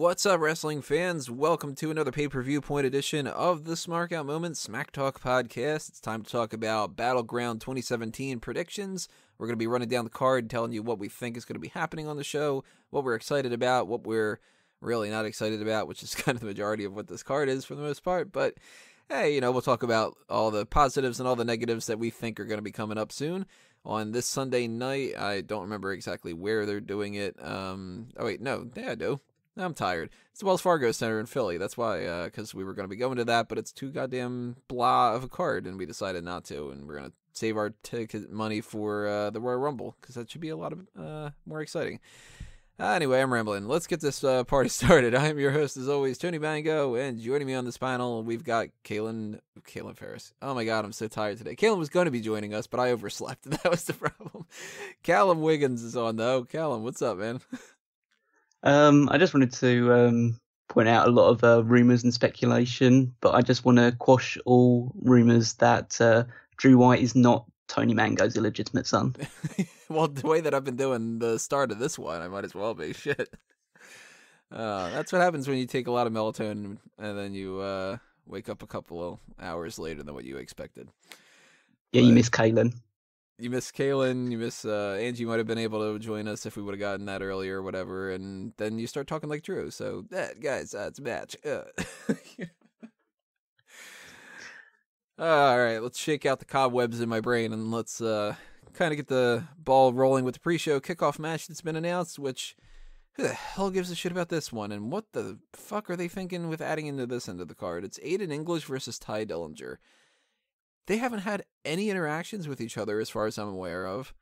What's up, wrestling fans? Welcome to another Pay-Per-Viewpoint edition of the Smark Out Moment Smack Talk podcast. It's time to talk about Battleground 2017 predictions. We're going to be running down the card, telling you what we think is going to be happening on the show, what we're excited about, what we're really not excited about, which is kind of the majority of what this card is for the most part. But hey, we'll talk about all the positives and all the negatives that we think are going to be coming up soon. On this Sunday night, I don't remember exactly where they're doing it. I do. I'm tired. It's the Wells Fargo Center in Philly. That's why, because we were going to be going to that, but it's too goddamn blah of a card, and we decided not to, and we're going to save our ticket money for the Royal Rumble, because that should be a lot of more exciting. Anyway, I'm rambling. Let's get this party started. I am your host, as always, Tony Mango, and joining me on this panel, we've got Kaylin Ferris. Oh my god, I'm so tired today. Kaylin was going to be joining us, but I overslept. That was the problem. Callum Wiggins is on, though. Callum, what's up, man? I just wanted to point out a lot of rumours and speculation, but I just want to quash all rumours that Drew White is not Tony Mango's illegitimate son. Well, the way that I've been doing the start of this one, I might as well be. Shit. That's what happens when you take a lot of melatonin and then you wake up a couple of hours later than what you expected. Yeah, you miss Kaylin. You miss Kaylin, you miss Angie might have been able to join us if we would have gotten that earlier or whatever, and then you start talking like Drew. So, guys, it's a match. All right, let's shake out the cobwebs in my brain and let's kind of get the ball rolling with the pre-show kickoff match that's been announced, which, who the hell gives a shit about this one? And what the fuck are they thinking with adding into this end of the card? It's Aiden English versus Ty Dillinger. They haven't had any interactions with each other as far as I'm aware of.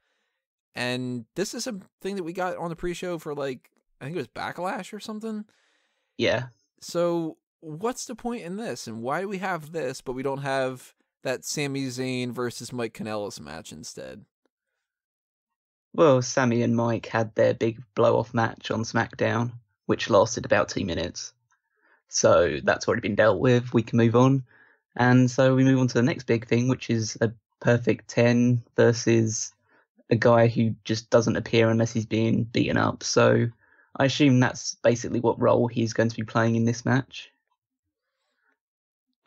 And this is something that we got on the pre-show for, like, I think it was Backlash or something. Yeah. So what's the point in this? And why do we have this, but we don't have that Sami Zayn versus Mike Kanellis match instead? Well, Sammy and Mike had their big blow-off match on SmackDown, which lasted about 2 minutes. So that's already been dealt with. We can move on. And so we move on to the next big thing, which is a perfect 10 versus a guy who just doesn't appear unless he's being beaten up. So I assume that's basically what role he's going to be playing in this match.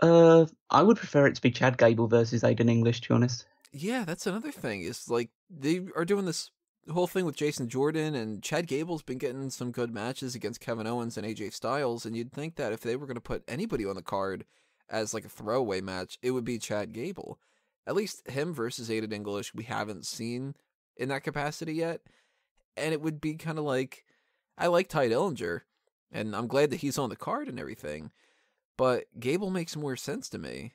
I would prefer it to be Chad Gable versus Aiden English, to be honest. Yeah, that's another thing. It's like they are doing this whole thing with Jason Jordan, and Chad Gable's been getting some good matches against Kevin Owens and AJ Styles, and you'd think that if they were going to put anybody on the card as like a throwaway match, it would be Chad Gable. At least him versus Aiden English we haven't seen in that capacity yet. And it would be kind of like, I like Ty Dillinger, and I'm glad that he's on the card and everything, but Gable makes more sense to me.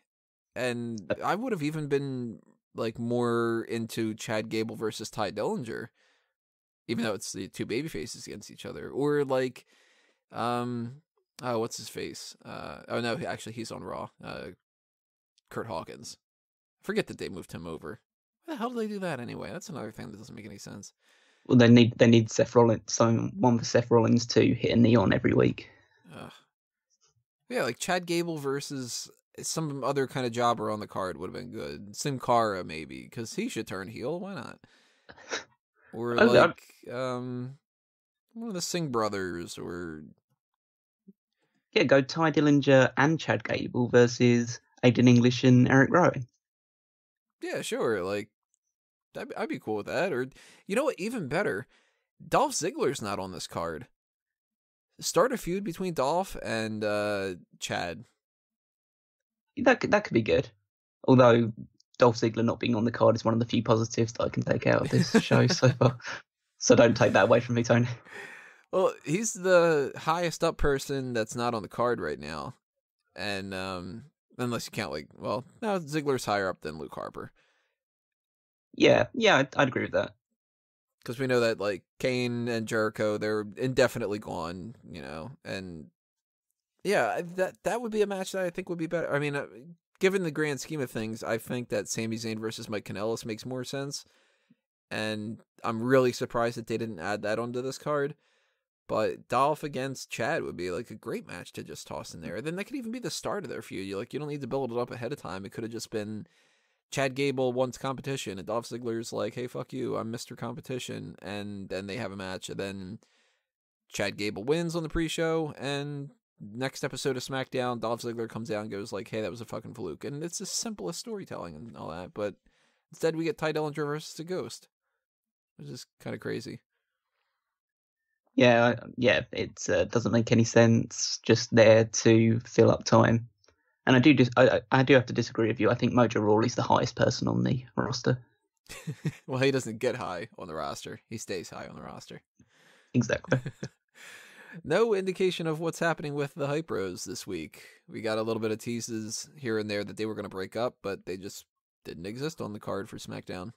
And I would have even been like more into Chad Gable versus Ty Dillinger, even though it's the two baby faces against each other. Or like, what's his face? Oh no, actually he's on Raw. Kurt Hawkins. Forget that they moved him over. Why the hell did they do that anyway? That's another thing that doesn't make any sense. Well, they need Seth Rollins, someone for Seth Rollins to hit a knee on every week. Yeah, like Chad Gable versus some other kind of jobber on the card would have been good. Sin Cara maybe, because he should turn heel. Why not? Or like one of the Singh brothers, or yeah, go Ty Dillinger and Chad Gable versus Aiden English and Eric Rowan. Yeah, sure. Like, I'd be cool with that. Or, you know what? Even better, Dolph Ziggler's not on this card. Start a feud between Dolph and Chad. That could be good. Although Dolph Ziggler not being on the card is one of the few positives that I can take out of this show so far. So don't take that away from me, Tony. Well, he's the highest up person that's not on the card right now. And unless you count, like, well, no, Ziggler's higher up than Luke Harper. Yeah, I'd agree with that. Because we know that, like, Kane and Jericho, they're indefinitely gone, and yeah, that would be a match that I think would be better. I mean, given the grand scheme of things, I think that Sami Zayn versus Mike Kanellis makes more sense, and I'm really surprised that they didn't add that onto this card. But Dolph against Chad would be like a great match to just toss in there. Then that could even be the start of their feud. You don't need to build it up ahead of time. It could have just been Chad Gable wants competition, and Dolph Ziggler's like, hey, fuck you, I'm Mr. Competition. And then they have a match, and then Chad Gable wins on the pre-show, and next episode of SmackDown, Dolph Ziggler comes out and goes like, hey, that was a fucking fluke. And it's the simplest storytelling and all that, but instead we get Ty Dillinger versus the Ghost, which is kind of crazy. Yeah, it doesn't make any sense, just there to fill up time. And I do have to disagree with you. I think Mojo Rawley's the highest person on the roster. Well, he doesn't get high on the roster. He stays high on the roster. Exactly. No indication of what's happening with the Hype Bros this week. We got a little bit of teases here and there that they were going to break up, but they just didn't exist on the card for SmackDown.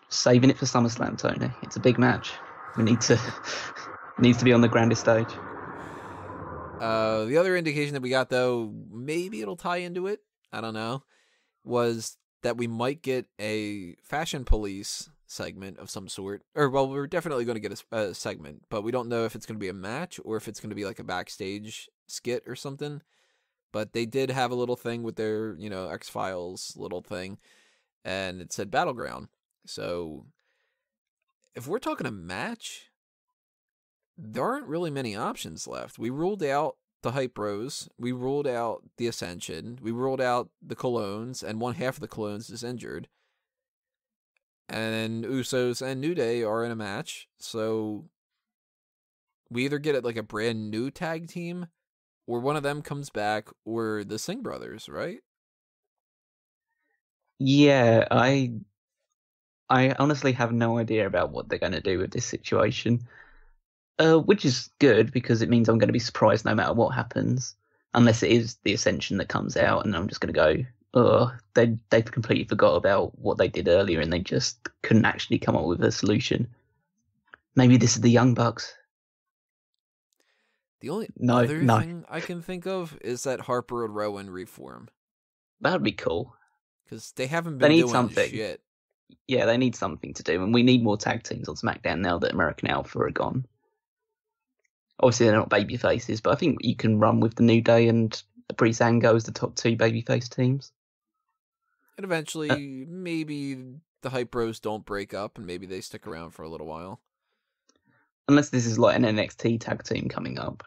Saving it for SummerSlam, Tony. It's a big match. We need to needs to be on the grandest stage. The other indication that we got, though, maybe it'll tie into it, I don't know, was that we might get a Fashion Police segment of some sort. Or, well, we're definitely going to get a segment, but we don't know if it's going to be a match or if it's going to be like a backstage skit or something. But they did have a little thing with their, X-Files little thing, and it said Battleground. So, if we're talking a match, there aren't really many options left. We ruled out the Hype Bros. We ruled out the Ascension. We ruled out the Colognes, and one half of the Colognes is injured. And Usos and New Day are in a match. So we either get it like a brand new tag team, or one of them comes back, or the Singh brothers, right? Yeah, I honestly have no idea about what they're going to do with this situation. Which is good, because it means I'm going to be surprised no matter what happens, unless it is the Ascension that comes out, and I'm just going to go, oh, they've completely forgot about what they did earlier, and they just couldn't actually come up with a solution. Maybe this is the Young Bucks. The only other thing I can think of is that Harper and Rowan reform. That would be cool. Because they haven't been doing something. Shit. Yeah, they need something to do, and we need more tag teams on SmackDown now that American Alpha are gone. Obviously, they're not baby faces, but I think you can run with the New Day and Breezango as the top two babyface teams. And eventually, maybe the Hype Bros don't break up, and maybe they stick around for a little while. Unless this is like an NXT tag team coming up.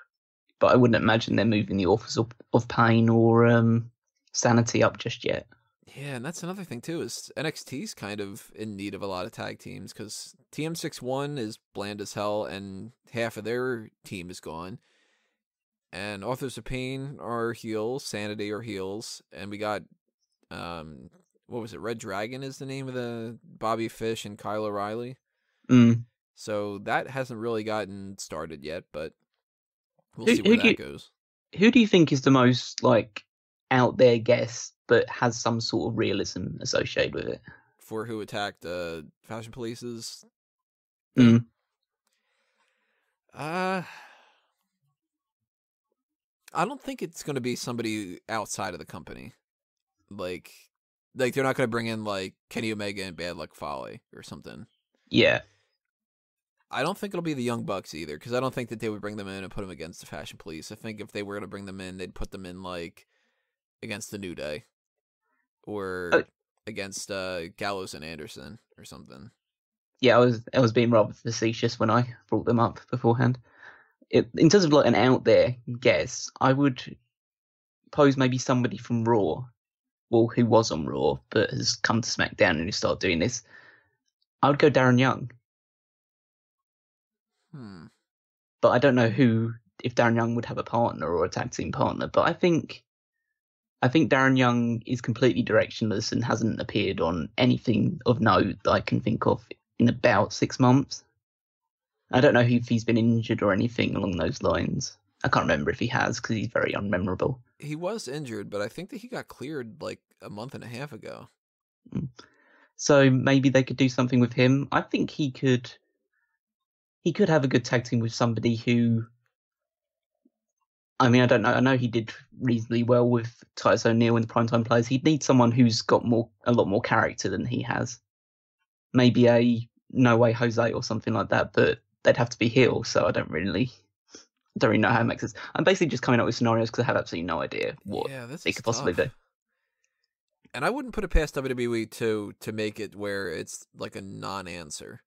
But I wouldn't imagine they're moving the Authors of Pain or Sanity up just yet. Yeah, and that's another thing, too, is NXT's kind of in need of a lot of tag teams, because TM61 is bland as hell, and half of their team is gone. And Authors of Pain are heels, Sanity are heels, and we got, what was it, Red Dragon is the name of the Bobby Fish and Kyle O'Reilly. So that hasn't really gotten started yet, but we'll see where that goes. Who do you think is the most, out there guess, but has some sort of realism associated with it? For who attacked Fashion Police's? I don't think it's going to be somebody outside of the company. Like they're not going to bring in Kenny Omega and Bad Luck Fale or something. Yeah. I don't think it'll be the Young Bucks either, because I don't think that they would bring them in and put them against the Fashion Police. I think if they were to bring them in, they'd put them in against the New Day or against Gallows and Anderson or something. Yeah, I was being rather facetious when I brought them up beforehand. In terms of an out there guess, I would pose maybe somebody from Raw, well, who was on Raw but has come to SmackDown and who started doing this. I would go Darren Young. But I don't know if Darren Young would have a partner or a tag team partner. But I think Darren Young is completely directionless and hasn't appeared on anything of note that I can think of in about 6 months. I don't know if he's been injured or anything along those lines. I can't remember if he has, because he's very unmemorable. He was injured, but I think that he got cleared a month and a half ago. So maybe they could do something with him. I think he could have a good tag team with somebody who, I mean, I don't know. I know he did reasonably well with Titus O'Neil in the Primetime Players. He'd need someone who's got a lot more character than he has. Maybe a No Way Jose or something like that, but they'd have to be heel, so I don't really know how it makes sense. I'm basically just coming up with scenarios because I have absolutely no idea what they could possibly do. And I wouldn't put it past WWE to make it where it's a non-answer.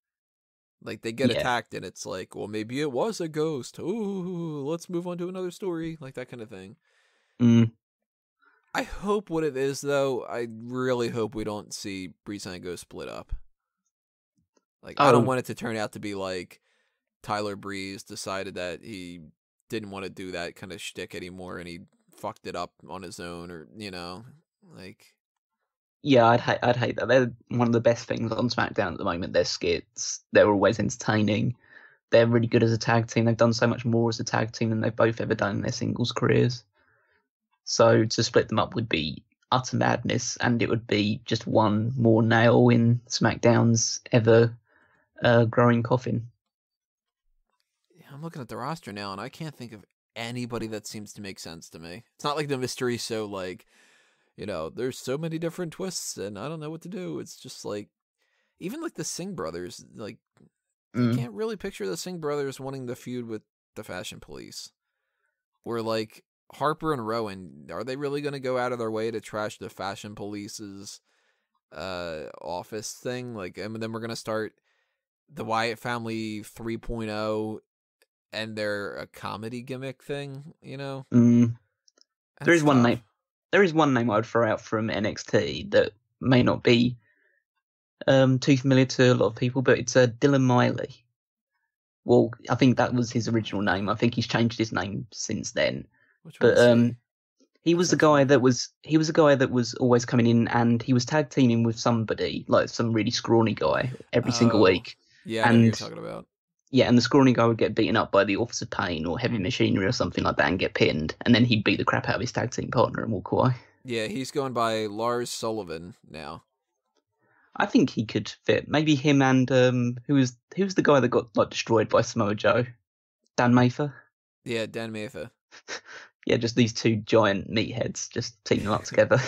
Like, they get attacked, and it's like, well, maybe it was a ghost. Ooh, let's move on to another story. Like, that kind of thing. I hope what it is, though, I really hope we don't see Breeze and Go split up. Like, I don't want it to turn out to be like Tyler Breeze decided that he didn't want to do that kind of shtick anymore, and he fucked it up on his own, or, like... Yeah, I'd hate that. They're one of the best things on SmackDown at the moment. Their skits, they're always entertaining. They're really good as a tag team. They've done so much more as a tag team than they've both ever done in their singles careers. So to split them up would be utter madness, and it would be just one more nail in SmackDown's ever growing coffin. Yeah, I'm looking at the roster now, and I can't think of anybody that seems to make sense to me. It's not like the mystery show, like... there's so many different twists, and I don't know what to do. It's just like, even like the Singh brothers, like, you can't really picture the Singh brothers wanting to feud with the Fashion Police. Or like Harper and Rowan, are they really going to go out of their way to trash the Fashion Police's office thing? Like, and then we're going to start the Wyatt Family 3.0 and their a comedy gimmick thing, There is one name. There is one name I would throw out from NXT that may not be too familiar to a lot of people, but it's Dylan Miley. Well, I think that was his original name. I think he's changed his name since then. He was the guy that was always coming in, and he was tag teaming with somebody, like some really scrawny guy, every single week. Yeah, I know what you're talking about. Yeah, and the scrawny guy would get beaten up by the Office of Pain or Heavy Machinery or something like that and get pinned, and then he'd beat the crap out of his tag team partner and walk away. Yeah, he's going by Lars Sullivan now. I think he could fit. Maybe him and who was the guy that got like destroyed by Samoa Joe? Dan Mather? Yeah, Dan Mather. Yeah, just these two giant meatheads just teaming up together.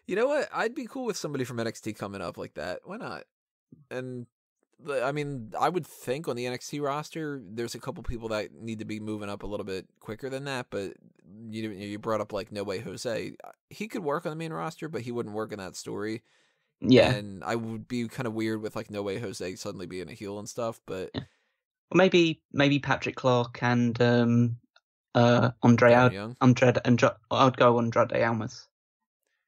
You know what? I'd be cool with somebody from NXT coming up like that. Why not? And I mean, I would think on the NXT roster, there's a couple people that need to be moving up a little bit quicker than that. But you brought up like No Way Jose. He could work on the main roster, but he wouldn't work in that story. Yeah, and I would be kind of weird with like No Way Jose suddenly being a heel and stuff. But well, maybe Patrick Clark and Andre. I'd go Andrade Almas.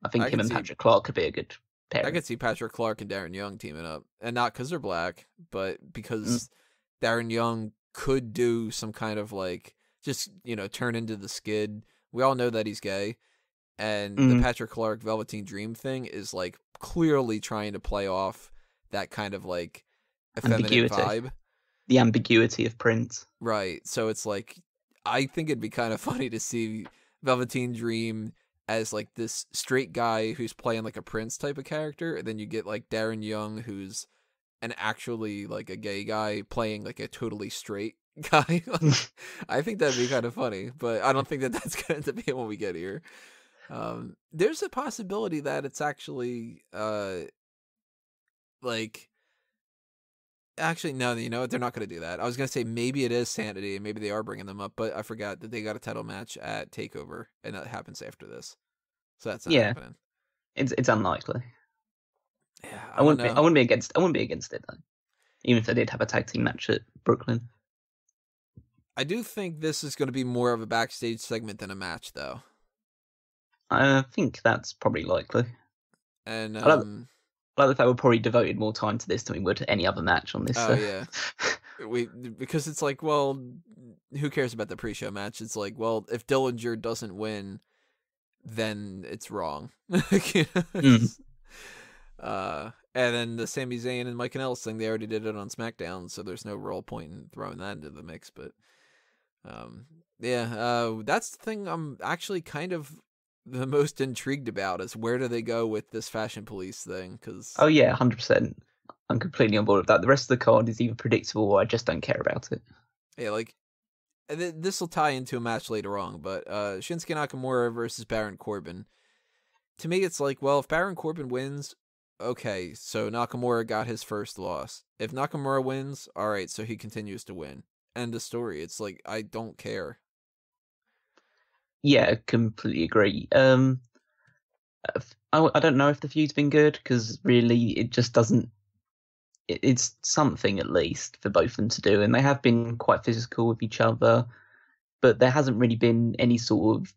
I think him and Patrick Clark could be a good pair. I could see Patrick Clark and Darren Young teaming up, and not because they're black, but because Darren Young could do some kind of like just turn into the Skid. We all know that he's gay, and the Patrick Clark Velveteen Dream thing is like clearly trying to play off that kind of like effeminate vibe, the ambiguity of Prince. Right. So it's like I think it'd be kind of funny to see Velveteen Dream as like this straight guy who's playing like a Prince type of character, and then you get like Darren Young who's an actually like a gay guy playing like a totally straight guy. I think that'd be kind of funny, but I don't think that that's going to be what we get here. There's a possibility that it's actually like actually no, they're not going to do that. I was going to say maybe it is Sanity and maybe they are bringing them up, but I forgot that they got a title match at TakeOver and that happens after this. So that's not happening. It's unlikely. Yeah, I wouldn't be against it though. Even if they did have a tag team match at Brooklyn. I do think this is going to be more of a backstage segment than a match though. I think that's probably likely. And I like the fact we probably devoted more time to this than we would to any other match on this. Oh yeah, because it's like, well, who cares about the pre-show match? It's like, well, if Dillinger doesn't win, then it's wrong. And then the Sami Zayn and Mike Kanellis thing, they already did it on SmackDown, so there's no real point in throwing that into the mix. But that's the thing I'm actually kind of the most intrigued about is where do they go with this Fashion Police thing? Cause... Oh yeah, 100%. I'm completely on board with that. The rest of the card is either predictable or I just don't care about it. Yeah, like this will tie into a match later on, but Shinsuke Nakamura versus Baron Corbin. To me, it's like, well, if Baron Corbin wins, okay, so Nakamura got his first loss. If Nakamura wins, all right, so he continues to win. End of story. It's like, I don't care. Yeah, completely agree. I don't know if the feud's been good because really it just doesn't. it's something at least for both of them to do, and they have been quite physical with each other, but there hasn't really been any sort of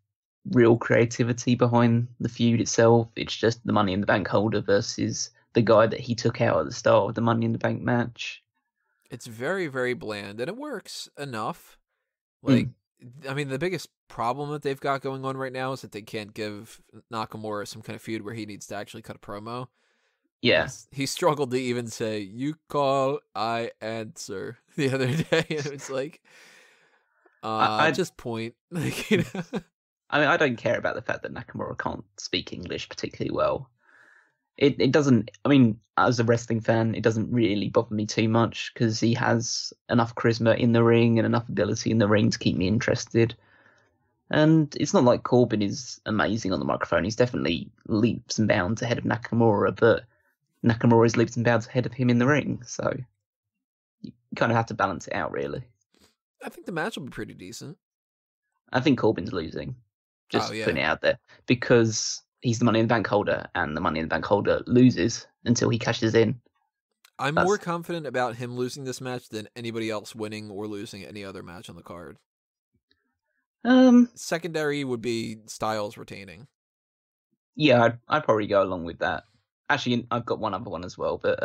real creativity behind the feud itself. It's just the Money in the Bank holder versus the guy that he took out at the start of the Money in the Bank match. It's very, very bland, and it works enough. Like, I mean, the biggest problem that they've got going on right now is that they can't give Nakamura some kind of feud where he needs to actually cut a promo. Yeah. He struggled to even say, "You call, I answer," the other day. And it's like, I just point. Like, you know? I mean, I don't care about the fact that Nakamura can't speak English particularly well. It doesn't, I mean, as a wrestling fan, it doesn't really bother me too much because he has enough charisma in the ring and enough ability in the ring to keep me interested. And it's not like Corbin is amazing on the microphone. He's definitely leaps and bounds ahead of Nakamura, but Nakamura is leaps and bounds ahead of him in the ring. So you kind of have to balance it out, really. I think the match will be pretty decent. I think Corbin's losing. Just putting it out there. Because he's the Money in the Bank holder, and the Money in the Bank holder loses until he cashes in. I'm more confident about him losing this match than anybody else winning or losing any other match on the card. Secondary would be Styles retaining. Yeah, I'd probably go along with that. Actually, I've got one other one as well, but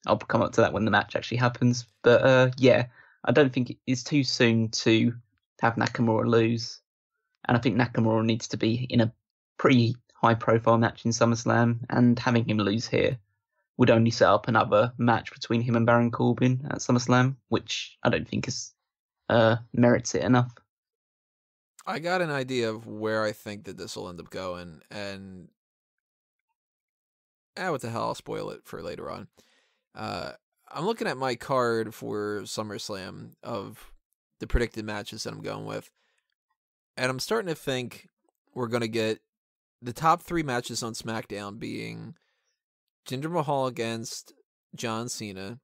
I'll come up to that when the match actually happens. But yeah, I don't think it's too soon to have Nakamura lose. And I think Nakamura needs to be in a pretty high-profile match in SummerSlam, and having him lose here would only set up another match between him and Baron Corbin at SummerSlam, which I don't think is merits it enough. I got an idea of where I think that this will end up going, and what the hell, I'll spoil it for later on. I'm looking at my card for SummerSlam of the predicted matches that I'm going with, and I'm starting to think we're going to get the top 3 matches on SmackDown being Jinder Mahal against John Cena,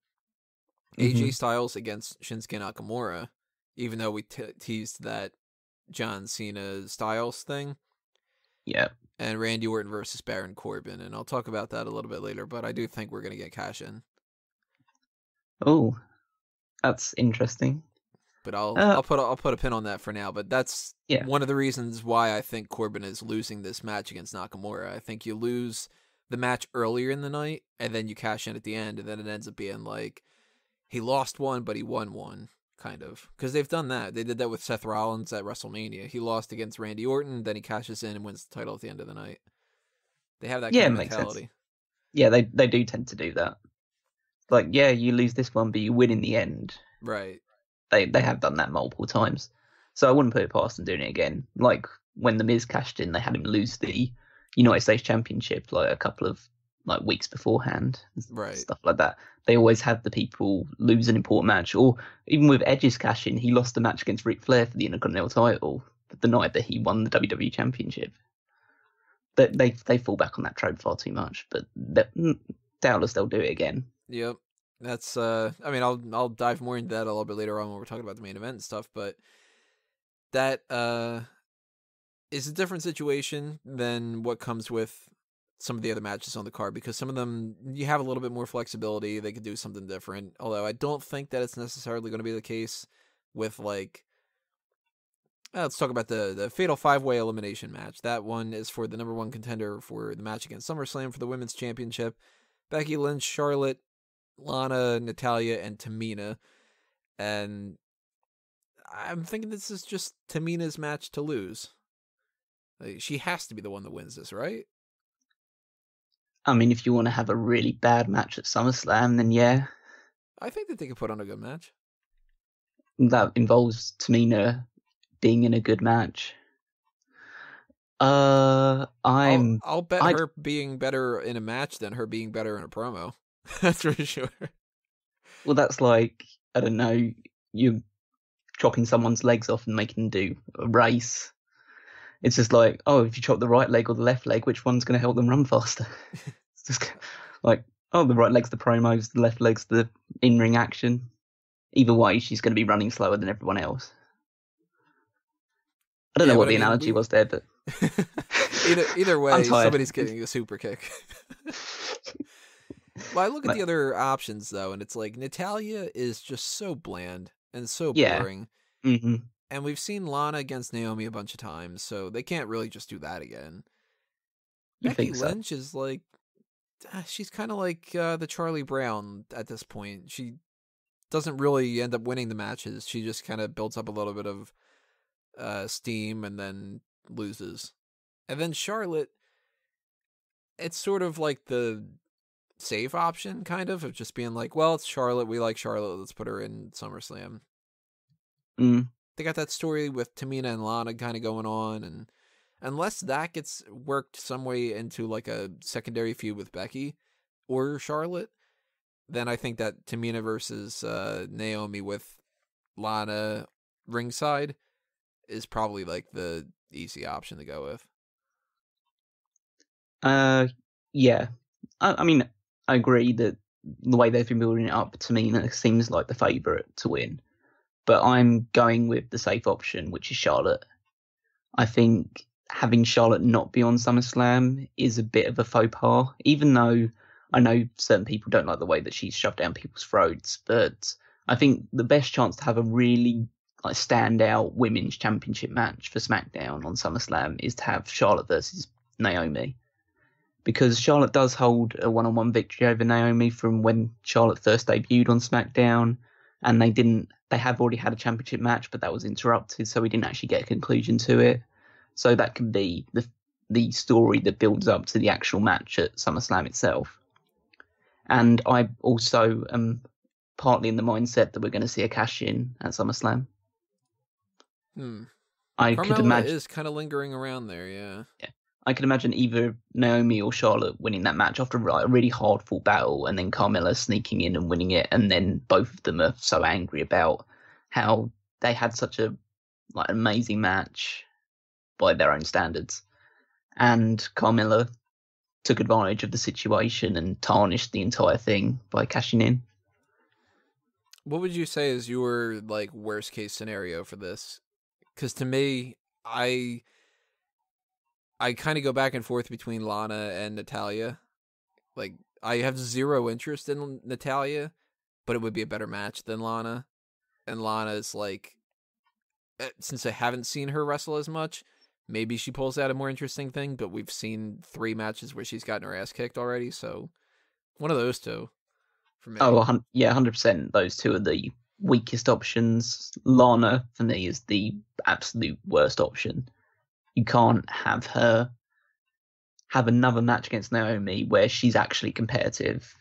AJ Styles against Shinsuke Nakamura, even though we teased that John Cena Styles thing. Yeah. And Randy Orton versus Baron Corbin, and I'll talk about that a little bit later, but I do think we're going to get cash in. Oh, that's interesting. But I'll put a pin on that for now. But that's one of the reasons why I think Corbin is losing this match against Nakamura. I think you lose the match earlier in the night, and then you cash in at the end, and then it ends up being like he lost one, but he won one, kind of. Because they've done that. They did that with Seth Rollins at WrestleMania. He lost against Randy Orton, then he cashes in and wins the title at the end of the night. They have that kind of mentality. Sense. Yeah, they do tend to do that. Like, yeah, you lose this one, but you win in the end. Right. They have done that multiple times. So I wouldn't put it past them doing it again. Like, when The Miz cashed in, they had him lose the United States Championship like a couple of weeks beforehand. Right. Stuff like that. They always have the people lose an important match. Or even with Edge's cash in, he lost the match against Ric Flair for the Intercontinental title the night that he won the WWE Championship. They fall back on that trope far too much, but doubtless they'll do it again. Yep. That's I mean, I'll dive more into that a little bit later on when we're talking about the main event and stuff, but that is a different situation than what comes with some of the other matches on the card, because some of them you have a little bit more flexibility. They could do something different, although I don't think that it's necessarily going to be the case with let's talk about the Fatal 5-Way Elimination match. That one is for the number 1 contender for the match against SummerSlam for the Women's Championship. Becky, Lynch, Charlotte, Lana, Natalya, and Tamina. And I'm thinking this is just Tamina's match to lose. She has to be the one that wins this, right? I mean, if you want to have a really bad match at SummerSlam, then yeah. I think that they could put on a good match. That involves Tamina being in a good match. I'll bet her being better in a match than her being better in a promo. That's for sure. Well, that's like, I don't know, you chopping someone's legs off and making them do a race. It's just like, oh, if you chop the right leg or the left leg, which one's going to help them run faster? It's just like, oh, the right leg's the promos, the left leg's the in-ring action. Either way, she's going to be running slower than everyone else. I don't know what the analogy was there, but either way, somebody's getting a super kick. Well, I look at the other options though, and it's like Natalya is just so bland and so Yeah. boring. Mm-hmm. And we've seen Lana against Naomi a bunch of times, so they can't really just do that again. You Becky think so? Lynch is like, she's kind of like the Charlie Brown at this point. She doesn't really end up winning the matches. She just kind of builds up a little bit of steam and then loses. And then Charlotte, it's sort of like the safe option, kind of just being like, well, it's Charlotte. We like Charlotte. Let's put her in SummerSlam. Mm. They got that story with Tamina and Lana kind of going on, and unless that gets worked some way into like a secondary feud with Becky or Charlotte, then I think that Tamina versus Naomi with Lana ringside is probably like the easy option to go with. Yeah. I mean, I agree that the way they've been building it up, Tamina seems like the favourite to win. But I'm going with the safe option, which is Charlotte. I think having Charlotte not be on SummerSlam is a bit of a faux pas, even though I know certain people don't like the way that she's shoved down people's throats. But I think the best chance to have a really standout women's championship match for SmackDown on SummerSlam is to have Charlotte versus Naomi. Because Charlotte does hold a one-on-one victory over Naomi from when Charlotte first debuted on SmackDown, and they have already had a championship match, but that was interrupted, so we didn't actually get a conclusion to it. So that can be the story that builds up to the actual match at SummerSlam itself. And I also am partly in the mindset that we're going to see a cash-in at SummerSlam. Carmella is kind of lingering around there, yeah. I could imagine either Naomi or Charlotte winning that match after a really hard-fought battle, and then Carmella sneaking in and winning it, and then both of them are so angry about how they had such a amazing match by their own standards, and Carmella took advantage of the situation and tarnished the entire thing by cashing in. What would you say is your worst case scenario for this? Because to me, I kind of go back and forth between Lana and Natalya. I have zero interest in Natalya, but it would be a better match than Lana. And Lana is since I haven't seen her wrestle as much, maybe she pulls out a more interesting thing, but we've seen 3 matches where she's gotten her ass kicked already, so one of those two for me. Oh, yeah, 100%. Those two are the weakest options. Lana, for me, is the absolute worst option. You can't have her have another match against Naomi where she's actually competitive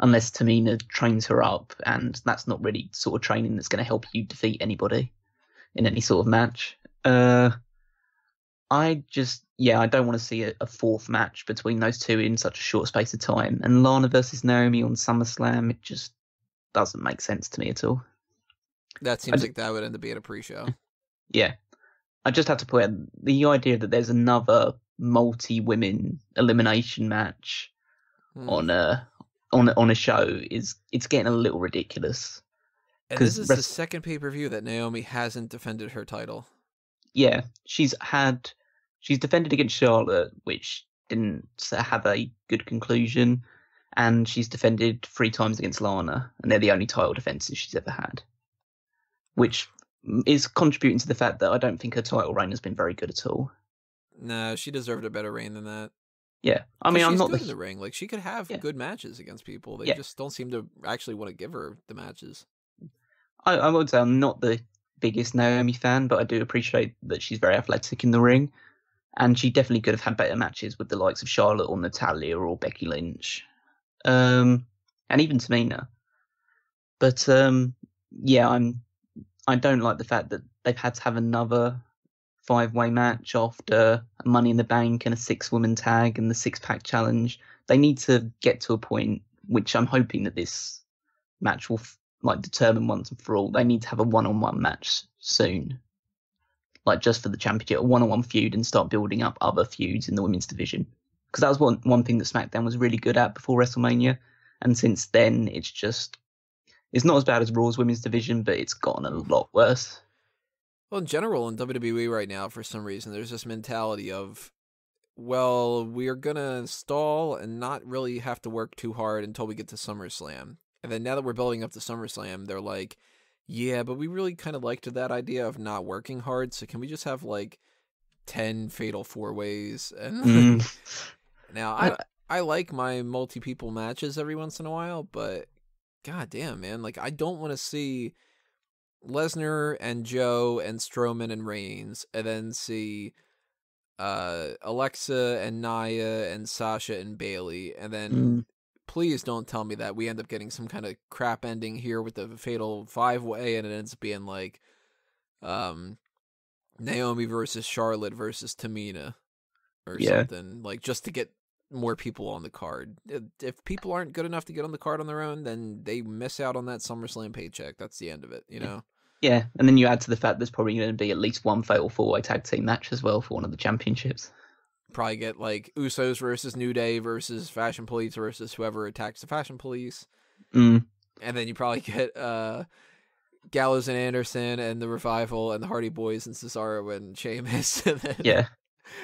unless Tamina trains her up, and that's not really sort of training that's going to help you defeat anybody in any sort of match. I don't want to see a 4th match between those two in such a short space of time. And Lana versus Naomi on SummerSlam, it just doesn't make sense to me at all. That seems like that would end up being a pre-show. Yeah. I just have to put out the idea that there's another multi-women elimination match on a show it's getting a little ridiculous. And this is the second pay-per-view that Naomi hasn't defended her title. Yeah, she's defended against Charlotte, which didn't have a good conclusion, and she's defended 3 times against Lana, and they're the only title defenses she's ever had, which is contributing to the fact that I don't think her title reign has been very good at all. No, she deserved a better reign than that. Yeah, I mean, I'm not good in the ring. She could have good matches against people. They just don't seem to actually want to give her the matches. I would say I'm not the biggest Naomi fan, but I do appreciate that she's very athletic in the ring, and she definitely could have had better matches with the likes of Charlotte or Natalya or Becky Lynch, and even Tamina. But I don't like the fact that they've had to have another 5-way match after Money in the Bank and a 6-woman tag and the 6-pack challenge. They need to get to a point, which I'm hoping that this match will determine once and for all. They need to have a one-on-one match soon, just for the championship, a one-on-one feud, and start building up other feuds in the women's division. Because that was one thing that SmackDown was really good at before WrestleMania, and since then it's not as bad as Raw's women's division, but it's gotten a lot worse. Well, in general, in WWE right now, for some reason, there's this mentality of well, we're gonna stall and not really have to work too hard until we get to SummerSlam. And then now that we're building up to SummerSlam, they're like, yeah, but we really kind of liked that idea of not working hard. So can we just have like 10 fatal 4-ways? And now I like my multi-people matches every once in a while, but god damn, man, like I don't want to see Lesnar and Joe and Strowman and Reigns, and then see Alexa and Nia and Sasha and Bailey, and then please don't tell me that we end up getting some kind of crap ending here with the fatal 5-way, and it ends up being like Naomi versus Charlotte versus Tamina or something, like just to get more people on the card. If people aren't good enough to get on the card on their own, then they miss out on that SummerSlam paycheck. That's the end of it, you know? Yeah, and then you add to the fact there's probably going to be at least one fatal 4-way tag team match as well for one of the championships. Probably get like Usos versus New Day versus Fashion Police versus whoever attacks the Fashion Police. And then you probably get Gallows and Anderson and the Revival and the Hardy Boys and Cesaro and Sheamus. And then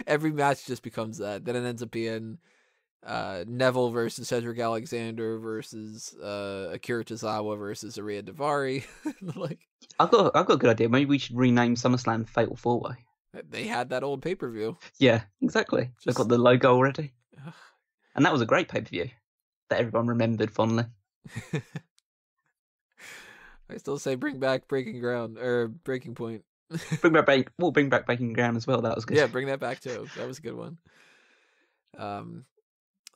every match just becomes that. Then it ends up being Neville versus Cedric Alexander versus Akira Tozawa versus Arya Daivari. Like, I've got a good idea. Maybe we should rename SummerSlam Fatal 4-Way. They had that old pay-per-view. Yeah, exactly. They've got the logo already. And that was a great pay-per-view that everyone remembered fondly. I still say bring back Breaking Ground, or Breaking Point. We'll bring back Breaking Ground as well. That was good. Yeah, bring that back too. That was a good one.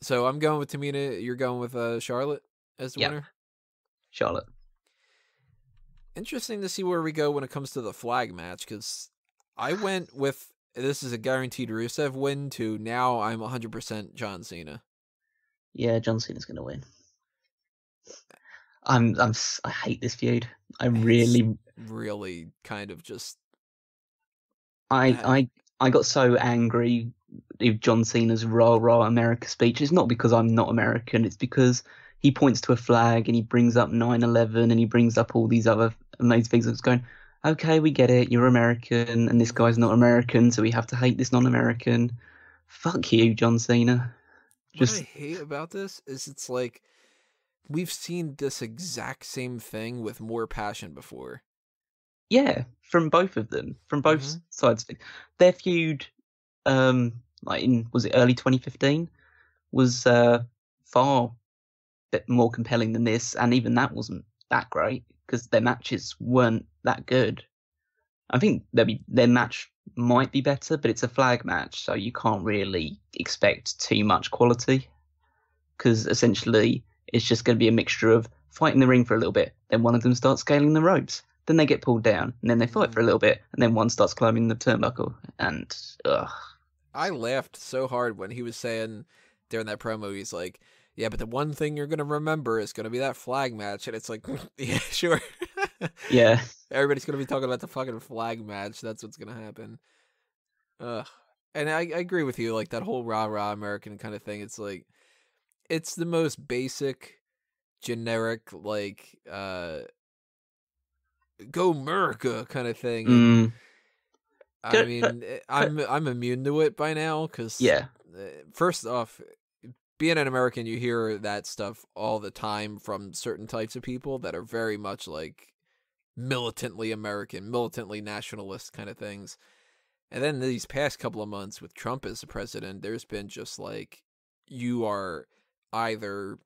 So I'm going with Tamina. You're going with Charlotte as the winner? Charlotte. Interesting to see where we go when it comes to the flag match, because I went with this is a guaranteed Rusev win to now I'm 100% John Cena. Yeah, John Cena's going to win. I hate this feud. I really kind of just. I got so angry with John Cena's rah rah America speech. It's not because I'm not American. It's because he points to a flag and he brings up 9/11 and he brings up all these other amazing things. It's going, okay, we get it. You're American and this guy's not American, so we have to hate this non-American. Fuck you, John Cena. What I hate about this is it's like we've seen this exact same thing with more passion before. Yeah, from both of them, from both sides. Their feud, like was it early 2015, was far bit more compelling than this, and even that wasn't that great because their matches weren't that good. I think their match might be better, but it's a flag match, so you can't really expect too much quality because essentially it's just going to be a mixture of fighting the ring for a little bit, then one of them starts scaling the ropes, then they get pulled down, and then they fight for a little bit, and then one starts climbing the turnbuckle, and I laughed so hard when he was saying during that promo, he's like, yeah, but the one thing you're going to remember is going to be that flag match. And it's like, yeah, sure. Yeah. Everybody's going to be talking about the fucking flag match. That's what's going to happen. And I agree with you. Like that whole rah-rah American kind of thing. It's like, it's the most basic, generic, like, go America kind of thing. And, I mean, I'm immune to it by now because, first off, being an American, you hear that stuff all the time from certain types of people that are very much like militantly American, militantly nationalist kind of things. And then these past couple of months with Trump as the president, there's been just like, you are either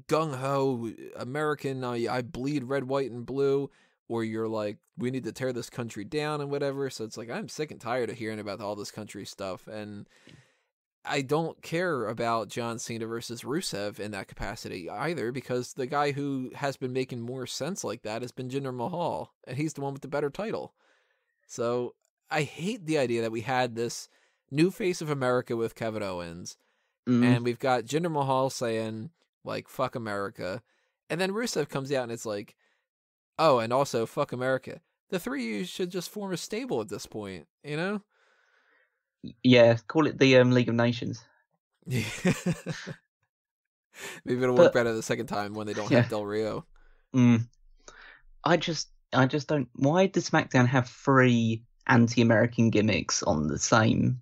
gung-ho American, I bleed red, white, and blue, or you're like, we need to tear this country down and whatever. So it's like, I'm sick and tired of hearing about all this country stuff. And I don't care about John Cena versus Rusev in that capacity either, because the guy who has been making more sense like that has been Jinder Mahal, and he's the one with the better title. So I hate the idea that we had this new face of America with Kevin Owens, and we've got Jinder Mahal saying, like, fuck America, and then Rusev comes out and it's like, oh, and also fuck America. The three of you should just form a stable at this point, you know? Yeah, call it the League of Nations. Yeah. Maybe it'll work better the second time when they don't have Del Rio. I just don't. Why does SmackDown have 3 anti-American gimmicks on the same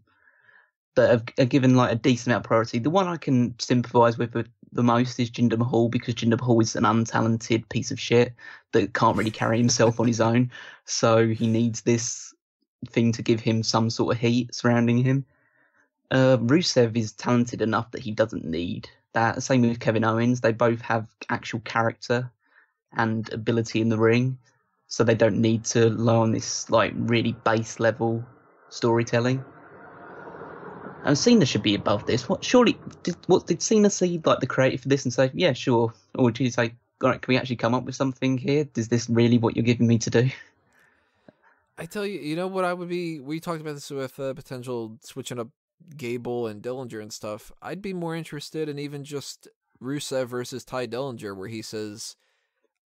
that are given like a decent amount of priority. The one I can sympathise with the most is Jinder Mahal, because Jinder Mahal is an untalented piece of shit that can't really carry himself on his own. So he needs this thing to give him some sort of heat surrounding him. Rusev is talented enough that he doesn't need that. Same with Kevin Owens. They both have actual character and ability in the ring, so they don't need to rely on this like really base level storytelling. And Cena should be above this. Did Cena see like the creative for this and say, yeah, sure? Or did he say, all right, can we actually come up with something here? Is this really what you're giving me to do? I tell you, you know what I would be... We talked about this with potential switching up Gable and Dillinger and stuff. I'd be more interested in even just Rusev versus Ty Dillinger, where he says,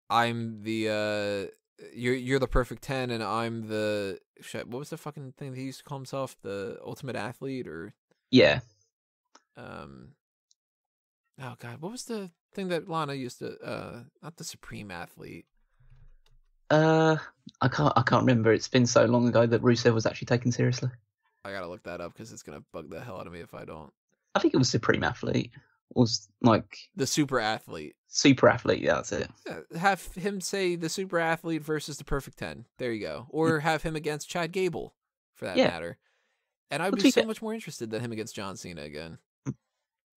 I'm the... You're the perfect 10 and I'm the... Shit, what was the fucking thing that he used to call himself? The ultimate athlete, or... Yeah. Oh god, what was the thing that Lana used to... Not the supreme athlete. I can't remember. It's been so long ago that Rusev was actually taken seriously. I gotta look that up because it's gonna bug the hell out of me if I don't. I think it was Supreme Athlete. It was like the super athlete. Super athlete, yeah, that's it. Yeah, have him say the super athlete versus the perfect 10. There you go. Or have him against Chad Gable, for that matter. And I'd be so much more interested than him against John Cena again.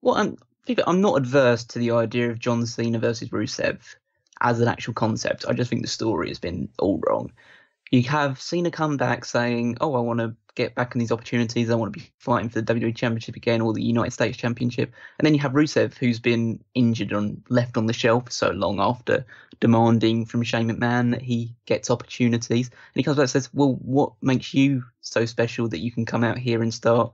Well, I'm not adverse to the idea of John Cena versus Rusev as an actual concept. I just think the story has been all wrong. You have Cena come back saying, oh, I want to get back in these opportunities. I want to be fighting for the WWE Championship again, or the United States Championship. And then you have Rusev, who's been injured and left on the shelf for so long after demanding from Shane McMahon that he gets opportunities. And he comes back and says, well, what makes you so special that you can come out here and start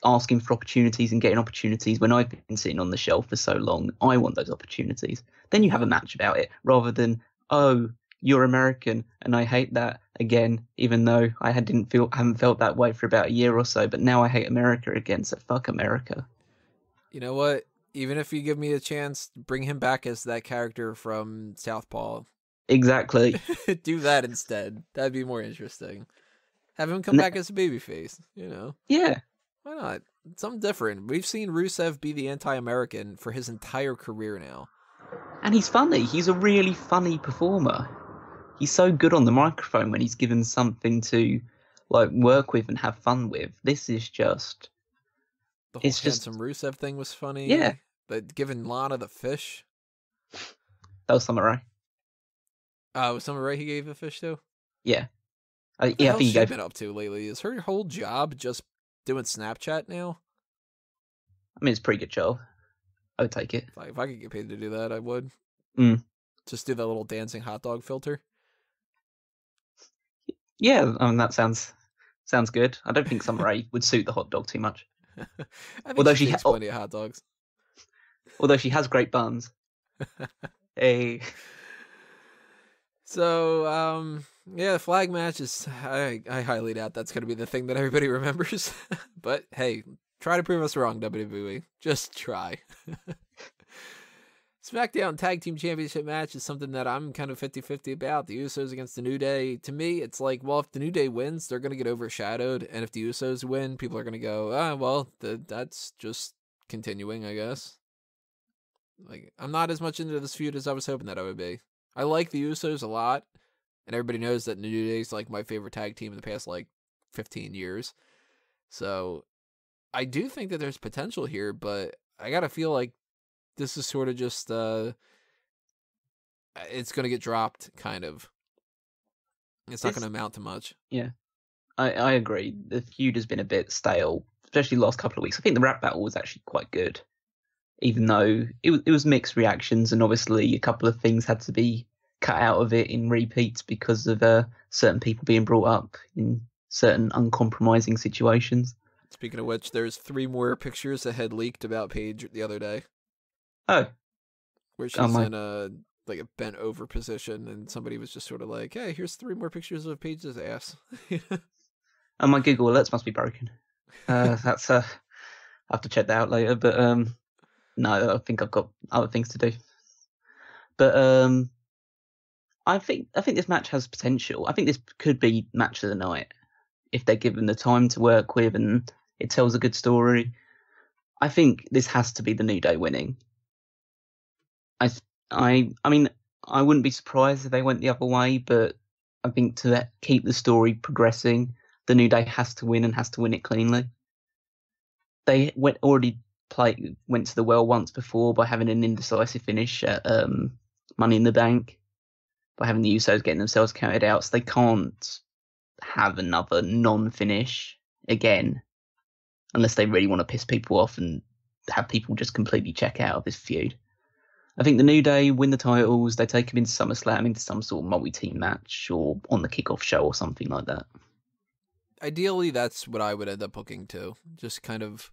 asking for opportunities and getting opportunities when I've been sitting on the shelf for so long? I want those opportunities. Then you have a match about it, rather than, oh, you're American and I hate that again, even though I haven't felt that way for about a year or so, but now I hate America again, so fuck America. You know what? Even if you give me a chance, bring him back as that character from Southpaw. Exactly. Do that instead. That'd be more interesting. Have him come back as a babyface, you know? Yeah. Why not? Something different. We've seen Rusev be the anti-American for his entire career now. And he's funny. He's a really funny performer. He's so good on the microphone when he's given something to like work with and have fun with. This is just... The whole handsome Rusev thing was funny. Yeah. But giving Lana the fish. That was Summer Rae. Was Summer Rae he gave the fish to? Yeah. I think he been up to lately? Is her whole job just doing Snapchat now? I mean, it's a pretty good job. I would take it. If I could get paid to do that, I would. Just do that little dancing hot dog filter. Yeah, I mean, that sounds good. I don't think Summer Rae would suit the hot dog too much. Although she has plenty of hot dogs. Although she has great buns. Hey. So, yeah, the flag match is... I highly doubt that's going to be the thing that everybody remembers. But, hey, try to prove us wrong, WWE. Just try. SmackDown Tag Team Championship match is something that I'm kind of 50-50 about. The Usos against the New Day. To me, it's like, well, if the New Day wins, they're going to get overshadowed. And if the Usos win, people are going to go, well, that's just continuing, I guess. Like, I'm not as much into this feud as I was hoping that I would be. I like the Usos a lot. And everybody knows that the New Day is like my favorite tag team in the past, like, 15 years. So, I do think that there's potential here, but I gotta feel like this is sort of just, it's going to get dropped, kind of. It's not going to amount to much. Yeah, I agree. The feud has been a bit stale, especially the last couple of weeks. I think the rap battle was actually quite good, even though it was mixed reactions, and obviously a couple of things had to be cut out of it in repeats because of certain people being brought up in certain uncompromising situations. Speaking of which, there's 3 more pictures that had leaked about Paige the other day. Oh. Where she's in a bent over position, and somebody was just sort of like, hey, here's 3 more pictures of Paige's ass. And my Google alerts must be broken. That's I'll have to check that out later, but no, I think I've got other things to do. But I think this match has potential. I think this could be match of the night if they're given the time to work with and It tells a good story. I think this has to be the New Day winning. I mean, I wouldn't be surprised if they went the other way, but I think to keep the story progressing, the New Day has to win and has to win it cleanly. They went to the well once before by having an indecisive finish at Money in the Bank, by having the Usos getting themselves counted out, so they can't have another non-finish again unless they really want to piss people off and have people just completely check out of this feud. I think the New Day win the titles, they take them into SummerSlam, into some sort of multi-team match or on the Kickoff show or something like that. Ideally, that's what I would end up booking too. Just kind of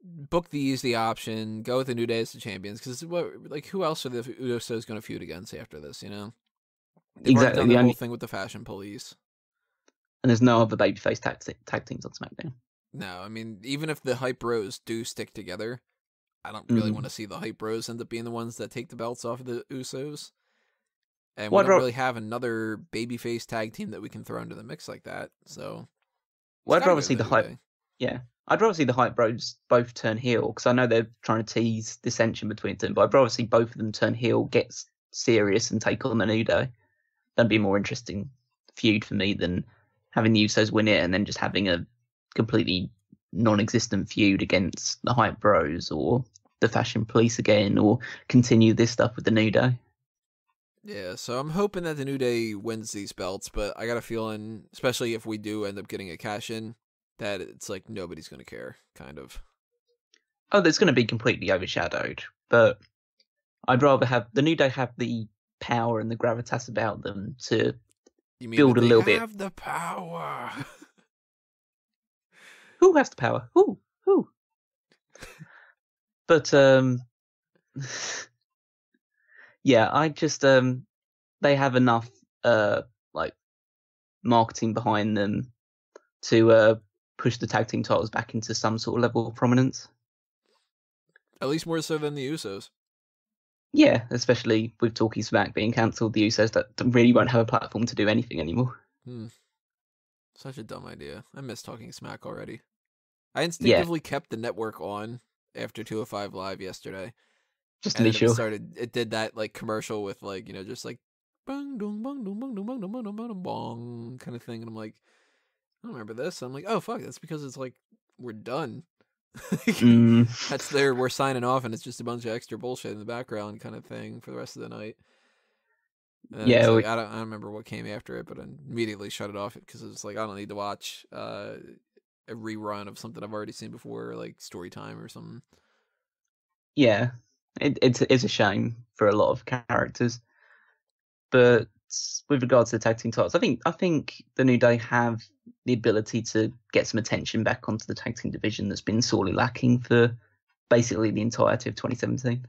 book the easy option, go with the New Day as the champions, because who else are the Usos going to feud against after this, you know? They've already done the whole thing with the Fashion Police. And there's no other babyface tag teams on SmackDown. No, I mean, even if the Hype Bros do stick together, I don't really want to see the Hype Bros end up being the ones that take the belts off of the Usos. And we don't really have another babyface tag team that we can throw into the mix like that. So, I'd rather see the Hype. Yeah, I'd rather see the Hype Bros both turn heel, because I know they're trying to tease dissension between them. But I'd rather see both of them turn heel, get serious, and take on the New Day. That'd be a more interesting feud for me than having the Usos win it and then just having a completely non-existent feud against the Hype Bros or the Fashion Police again, or continue this stuff with the New Day. Yeah, so I'm hoping that the New Day wins these belts, but I got a feeling, especially if we do end up getting a cash-in, that it's like nobody's going to care, kind of. Oh, that's going to be completely overshadowed, but I'd rather have the New Day have the power and the gravitas about them to build a little bit. They have the power. Who has the power? Who? But yeah, I just they have enough like marketing behind them to push the tag team titles back into some sort of level of prominence. At least more so than the Usos. Yeah, especially with Talking Smack being cancelled, the Usos that really won't have a platform to do anything anymore. Such a dumb idea. I miss Talking Smack already. I instinctively kept the network on after 205 Live yesterday. Just to be sure. It did that like commercial with like, you know, just like bong dong bong dong bong dong bong dong bong dong bong kind of thing, and I'm like, I don't remember this. I'm like, oh fuck, that's because it's like we're done. That's we're signing off, and it's just a bunch of extra bullshit in the background kind of thing for the rest of the night. And yeah, like, I don't remember what came after it, but I immediately shut it off because it's like I don't need to watch a rerun of something I've already seen before, like Story Time or something. Yeah, it's a shame for a lot of characters, but with regards to the tag team titles, I think the New Day have the ability to get some attention back onto the tag team division that's been sorely lacking for basically the entirety of 2017.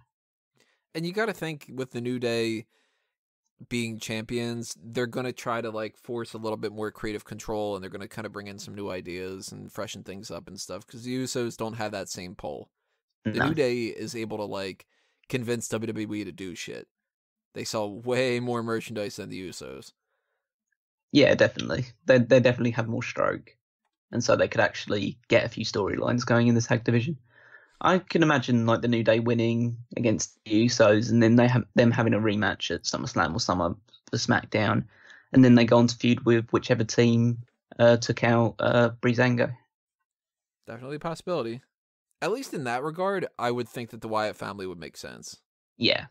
And you got to think with the New Day being champions, they're going to try to like force a little bit more creative control, and they're going to kind of bring in some new ideas and freshen things up and stuff, because the Usos don't have that same pull. The New Day is able to like convince WWE to do shit. They sell way more merchandise than the Usos. Yeah, definitely. They definitely have more stroke, and so they could actually get a few storylines going in the tag division. I can imagine like the New Day winning against the Usos, and then them having a rematch at SummerSlam or for SmackDown, and then they go on to feud with whichever team took out Breezango. Definitely a possibility. At least in that regard, I would think that the Wyatt family would make sense. Yeah.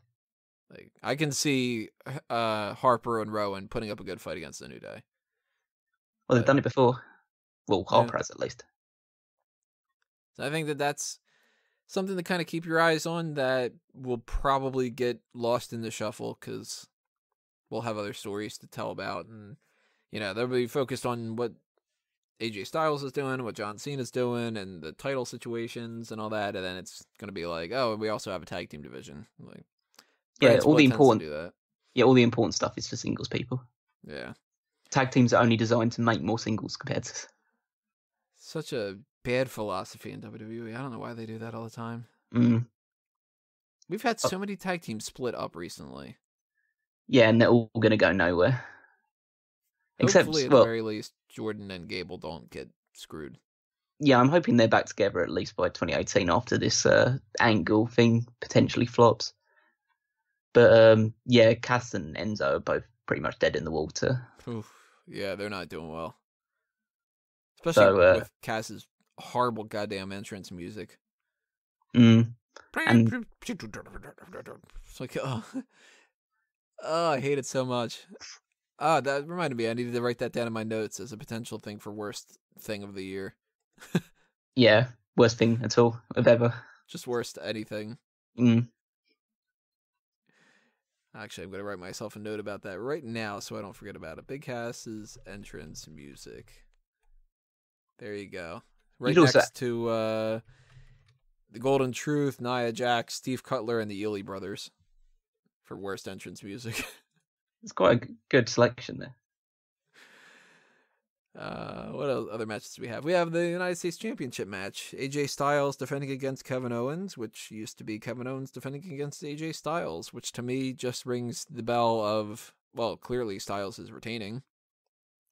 Like I can see Harper and Rowan putting up a good fight against the New Day. Well, they've done it before. Well, Harper has at least. So I think that that's something to kind of keep your eyes on that will probably get lost in the shuffle because we'll have other stories to tell about. And, you know, they'll be focused on what AJ Styles is doing, what John Cena's doing, and the title situations and all that. And then it's going to be like, oh, we also have a tag team division. Like, yeah, all the important stuff is for singles people. Yeah. Tag teams are only designed to make more singles competitors. Such a bad philosophy in WWE. I don't know why they do that all the time. We've had so many tag teams split up recently. Yeah, and they're all going to go nowhere. Hopefully, at the very least, Jordan and Gable don't get screwed. yeah, I'm hoping they're back together at least by 2018 after this Angle thing potentially flops. But yeah, Cass and Enzo are both pretty much dead in the water. Oof. Yeah, they're not doing well. Especially So with Cass's horrible goddamn entrance music. and It's like, oh, I hate it so much. That reminded me, I needed to write that down in my notes as a potential thing for worst thing of the year. yeah, worst thing at all of ever. Just worst anything. Mm. Actually, I'm going to write myself a note about that right now so I don't forget about it. Big Cass's entrance music. There you go. Right next to the Golden Truth, Nia Jax, Steve Cutler, and the Ely brothers for worst entrance music. It's quite a good selection there. What other matches do we have? We have the United States Championship match. AJ Styles defending against Kevin Owens, which used to be Kevin Owens defending against AJ Styles, which to me just rings the bell of, well, clearly Styles is retaining,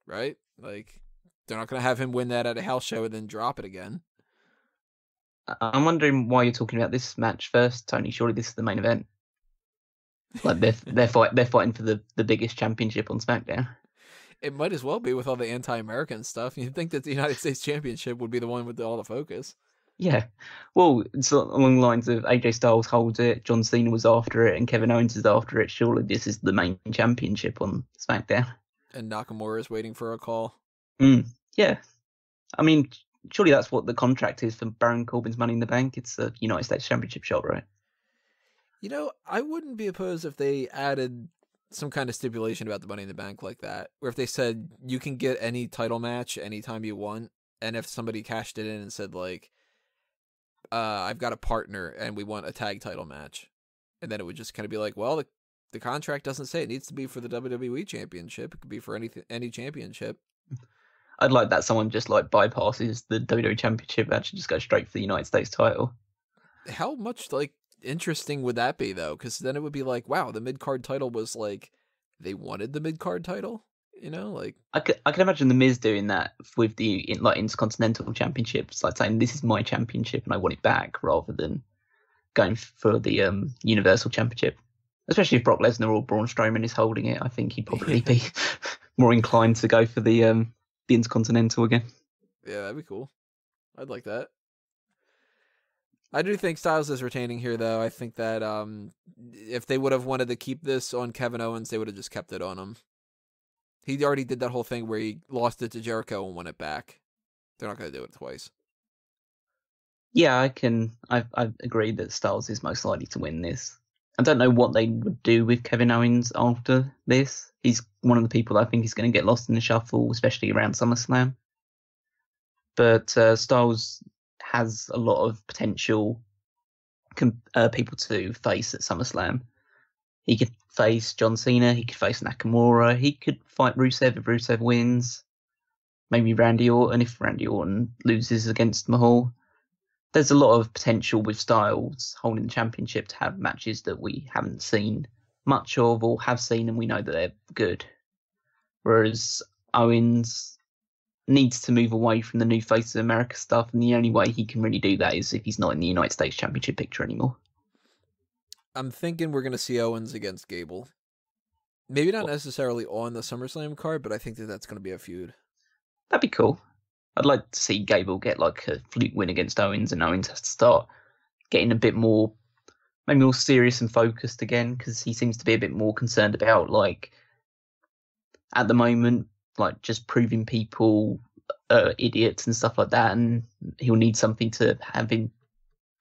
right? Like, they're not going to have him win that at a house show and then drop it again. I'm wondering why you're talking about this match first, Tony. Surely this is the main event. Like they're fighting for the biggest championship on SmackDown. It might as well be with all the anti-American stuff. You'd think that the United States Championship would be the one with all the focus. Yeah. Well, it's along the lines of AJ Styles holds it, John Cena was after it, and Kevin Owens is after it. Surely this is the main championship on SmackDown. And Nakamura is waiting for a call. Yeah. I mean, surely that's what the contract is for Baron Corbin's Money in the Bank. It's a United States Championship shot, right? You know, I wouldn't be opposed if they added some kind of stipulation about the Money in the Bank like that, where if they said you can get any title match anytime you want, and if somebody cashed it in and said, like, I've got a partner and we want a tag title match, and then it would just kind of be like, well, the contract doesn't say it needs to be for the WWE Championship. It could be for any championship. I'd like that someone just like bypasses the WWE Championship match and just go straight for the United States title. How much like interesting would that be though? Because then it would be like, wow, the mid-card title was like they wanted the mid-card title, you know? Like I can imagine the Miz doing that with the Intercontinental Championships, like saying this is my championship and I want it back, rather than going for the Universal Championship. Especially if Brock Lesnar or Braun Strowman is holding it, I think he'd probably be more inclined to go for the Intercontinental again. Yeah, that'd be cool. I'd like that. I do think Styles is retaining here, though. I think that if they would have wanted to keep this on Kevin Owens, they would have just kept it on him. He already did that whole thing where he lost it to Jericho and won it back. They're not going to do it twice. Yeah, I agree that Styles is most likely to win this. I don't know what they would do with Kevin Owens after this. He's one of the people I think is going to get lost in the shuffle, especially around SummerSlam. But Styles has a lot of potential people to face at SummerSlam. He could face John Cena, he could face Nakamura, he could fight Rusev if Rusev wins. Maybe Randy Orton if Randy Orton loses against Mahal. There's a lot of potential with Styles holding the championship to have matches that we haven't seen much of or have seen and we know that they're good. Whereas Owens needs to move away from the new Face of America stuff, and the only way he can really do that is if he's not in the United States Championship picture anymore. I'm thinking we're going to see Owens against Gable. Maybe not necessarily on the SummerSlam card, but I think that that's going to be a feud. That'd be cool. I'd like to see Gable get like a fluke win against Owens, and Owens has to start getting a bit more, maybe more serious and focused again, because he seems to be a bit more concerned about, like, at the moment, like just proving people idiots and stuff like that, and he'll need something to have him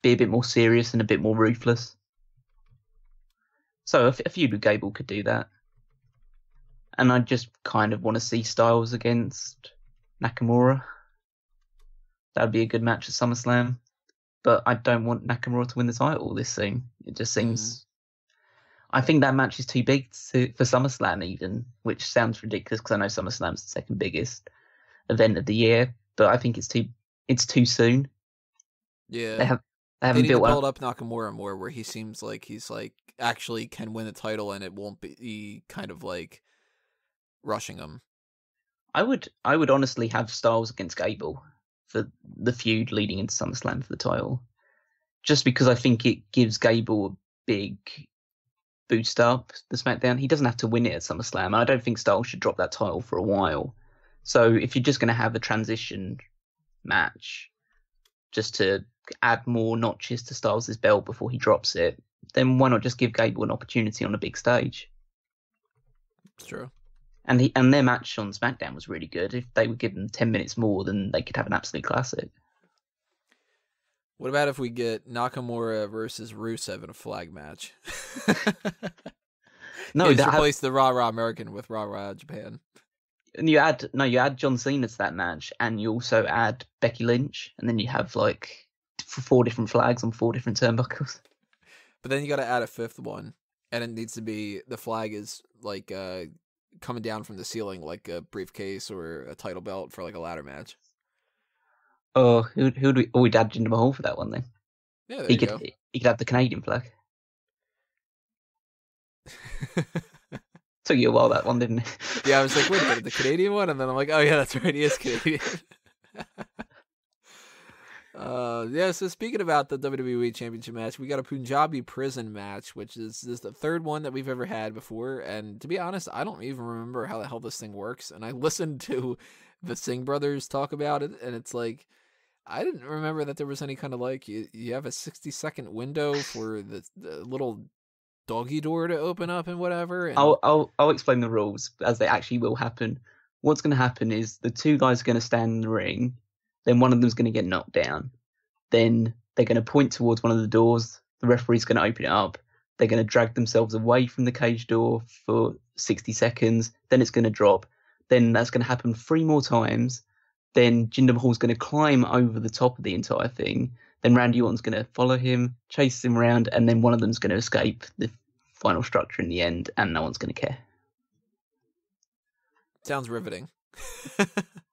be a bit more serious and a bit more ruthless. So a feud with Gable could do that. And I just kind of want to see Styles against Nakamura. That would be a good match at SummerSlam. But I don't want Nakamura to win the title this soon. It just seems... I think that match is too big for SummerSlam even, which sounds ridiculous because I know SummerSlam's the second biggest event of the year, but I think it's too soon. Yeah. They haven't need to built build up Nakamura more, where he seems like he's like actually can win the title and it won't be kind of like rushing him. I would honestly have Styles against Gable. for the feud leading into SummerSlam for the title. Just because I think it gives Gable a big boost up the SmackDown. He doesn't have to win it at SummerSlam. And I don't think Styles should drop that title for a while. So if you're just going to have a transition match just to add more notches to Styles' belt before he drops it, then why not just give Gable an opportunity on a big stage? It's true. And their match on SmackDown was really good. If they would give them 10 minutes more, then they could have an absolute classic. What about if we get Nakamura versus Rusev in a flag match? No, just replace the Raw American with Raw Japan. And you add John Cena to that match, and you also add Becky Lynch, and then you have like 4 different flags on 4 different turnbuckles. But then you got to add a 5th one, and it needs to be the flag is like coming down from the ceiling, like a briefcase or a title belt for like a ladder match. Oh, who'd we? Oh, we'd add Jinder Mahal for that one then. Yeah, there you go. He could have the Canadian flag. Took you a while, that one, didn't it? Yeah, I was like, wait a minute, the Canadian one? And then I'm like, oh yeah, that's right, he is Canadian. Yeah, so speaking about the WWE Championship match, we got a Punjabi prison match, which is the 3rd one that we've ever had before. And to be honest, I don't even remember how the hell this thing works. And I listened to the Singh brothers talk about it, and it's like, I didn't remember that there was any kind of like, you have a 60-second window for the little doggy door to open up and whatever. And I'll explain the rules as they actually will happen. What's going to happen is the 2 guys are going to stand in the ring, then one of them's going to get knocked down. Then they're going to point towards one of the doors. The referee's going to open it up. They're going to drag themselves away from the cage door for 60 seconds. Then it's going to drop. Then that's going to happen 3 more times. Then Jinder Mahal's going to climb over the top of the entire thing. Then Randy Orton's going to follow him, chase him around, and then one of them's going to escape the final structure in the end, and no one's going to care. Sounds riveting.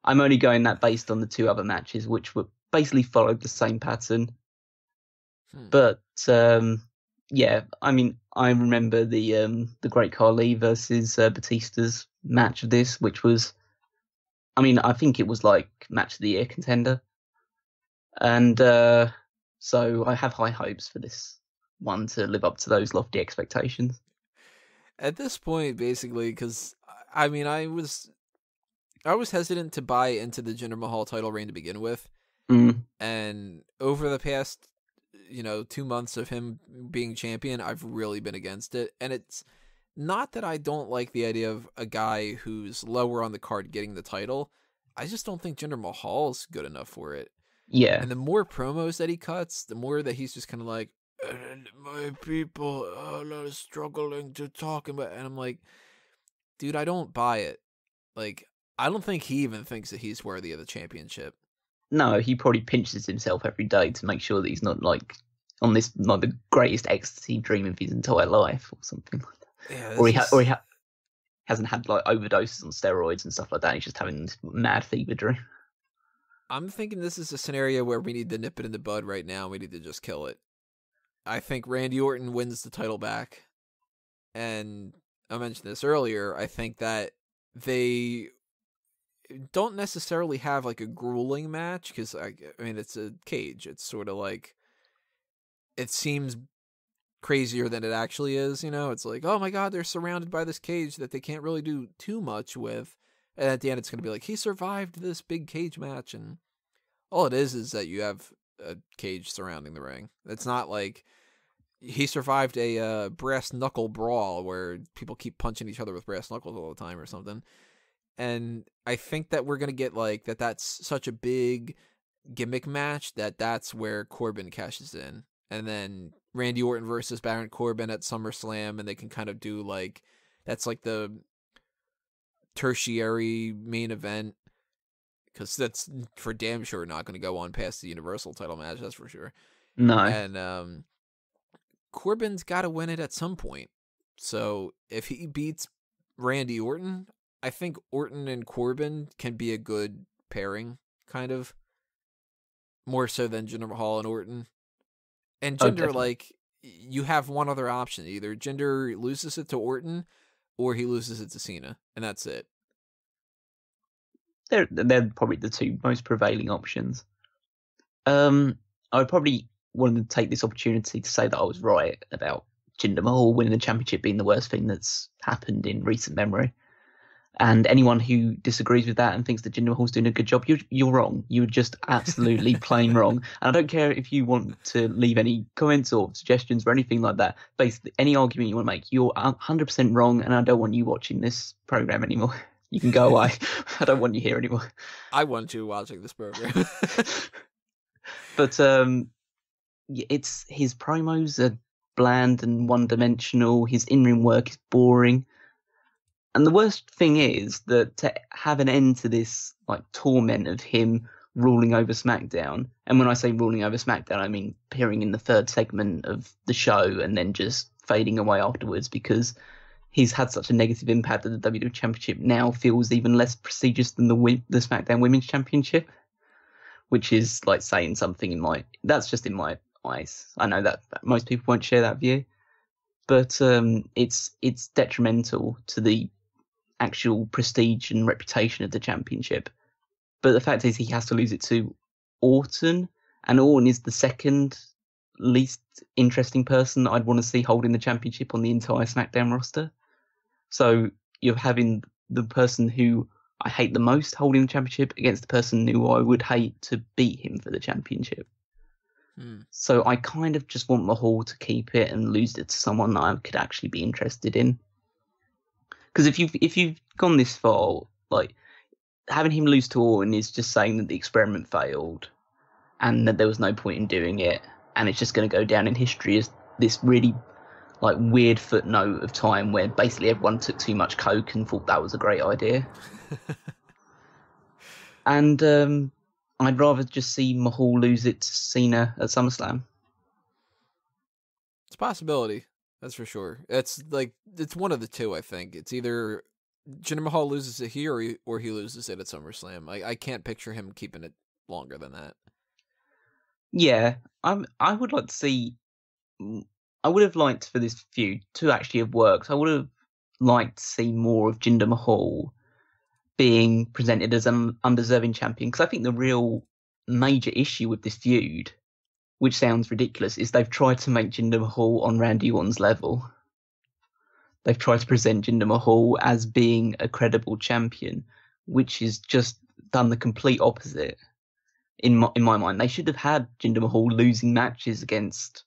I'm only going that based on the 2 other matches, which were basically followed the same pattern. But yeah, I mean, I remember the Great Khali versus Batista's match of this, which was, I mean, I think it was like match of the year contender. And so I have high hopes for this one to live up to those lofty expectations. At this point, basically, because, I mean, I was hesitant to buy into the Jinder Mahal title reign to begin with. And over the past, 2 months of him being champion, I've really been against it. And it's not that I don't like the idea of a guy who's lower on the card getting the title. I just don't think Jinder Mahal's good enough for it. Yeah. And the more promos that he cuts, the more that he's just kind of like, my people are struggling to talk about, and I'm like, dude, I don't buy it. Like, I don't think he even thinks that he's worthy of the championship. No, he probably pinches himself every day to make sure that he's not like on this, like the greatest ecstasy dream of his entire life or something like that. Yeah, or he hasn't had like overdoses on steroids and stuff like that. He's just having this mad fever dream. I'm thinking this is a scenario where we need to nip it in the bud right now. We need to just kill it. I think Randy Orton wins the title back. And I mentioned this earlier. I think that they don't necessarily have like a grueling match because, I mean, it's a cage. It's sort of like, it seems crazier than it actually is, It's like, oh my God, they're surrounded by this cage that they can't really do too much with. And at the end, it's going to be like, he survived this big cage match. And all it is that you have a cage surrounding the ring. It's not like he survived a brass knuckle brawl where people keep punching each other with brass knuckles all the time or something. And I think that we're going to get like that's such a big gimmick match that's where Corbin cashes in. And then Randy Orton versus Baron Corbin at SummerSlam, and they can kind of do like, that's like the tertiary main event, because that's for damn sure not going to go on past the Universal title match, that's for sure. No. And Corbin's got to win it at some point. So if he beats Randy Orton, I think Orton and Corbin can be a good pairing, kind of. More so than Jinder Mahal and Orton. And Jinder, like, you have one other option. Either Jinder loses it to Orton, or he loses it to Cena. And that's it. they're probably the two most prevailing options. I would probably want to take this opportunity to say that I was right about Jinder Mahal winning the championship being the worst thing that's happened in recent memory. And anyone who disagrees with that and thinks that Jinder Mahal's doing a good job, you're wrong. You're just absolutely plain wrong. And I don't care if you want to leave any comments or suggestions or anything like that. Basically, any argument you want to make, you're 100% wrong, and I don't want you watching this program anymore. You can go away. I don't want you here anymore. I want you watching this program. But it's his promos are bland and one-dimensional. His in-ring work is boring. And the worst thing is that to have an end to this like torment of him ruling over SmackDown, and when I say ruling over SmackDown, I mean appearing in the third segment of the show and then just fading away afterwards, because he's had such a negative impact that the WWE Championship now feels even less prestigious than the SmackDown Women's Championship, which is like saying something that's just in my eyes. I know that most people won't share that view, but it's detrimental to the actual prestige and reputation of the championship. But the fact is he has to lose it to Orton, and Orton is the second least interesting person I'd want to see holding the championship on the entire SmackDown roster. So you're having the person who I hate the most holding the championship against the person who I would hate to beat him for the championship. So I kind of just want Mahal to keep it and lose it to someone that I could actually be interested in. Because if you've gone this far, like having him lose to Orton is just saying that the experiment failed and that there was no point in doing it, and it's just going to go down in history as this really like weird footnote of time where basically everyone took too much coke and thought that was a great idea. And I'd rather just see Mahal lose it to Cena at SummerSlam. It's a possibility. That's for sure. It's one of the two, I think. It's either Jinder Mahal loses it here or he loses it at SummerSlam. I can't picture him keeping it longer than that. Yeah, I would like to see... I would have liked for this feud to actually have worked. I would have liked to see more of Jinder Mahal being presented as an undeserving champion, because I think the real major issue with this feud, which sounds ridiculous, is they've tried to make Jinder Mahal on Randy Orton's level. They've tried to present Jinder Mahal as being a credible champion, which is just done the complete opposite. In my mind, they should have had Jinder Mahal losing matches against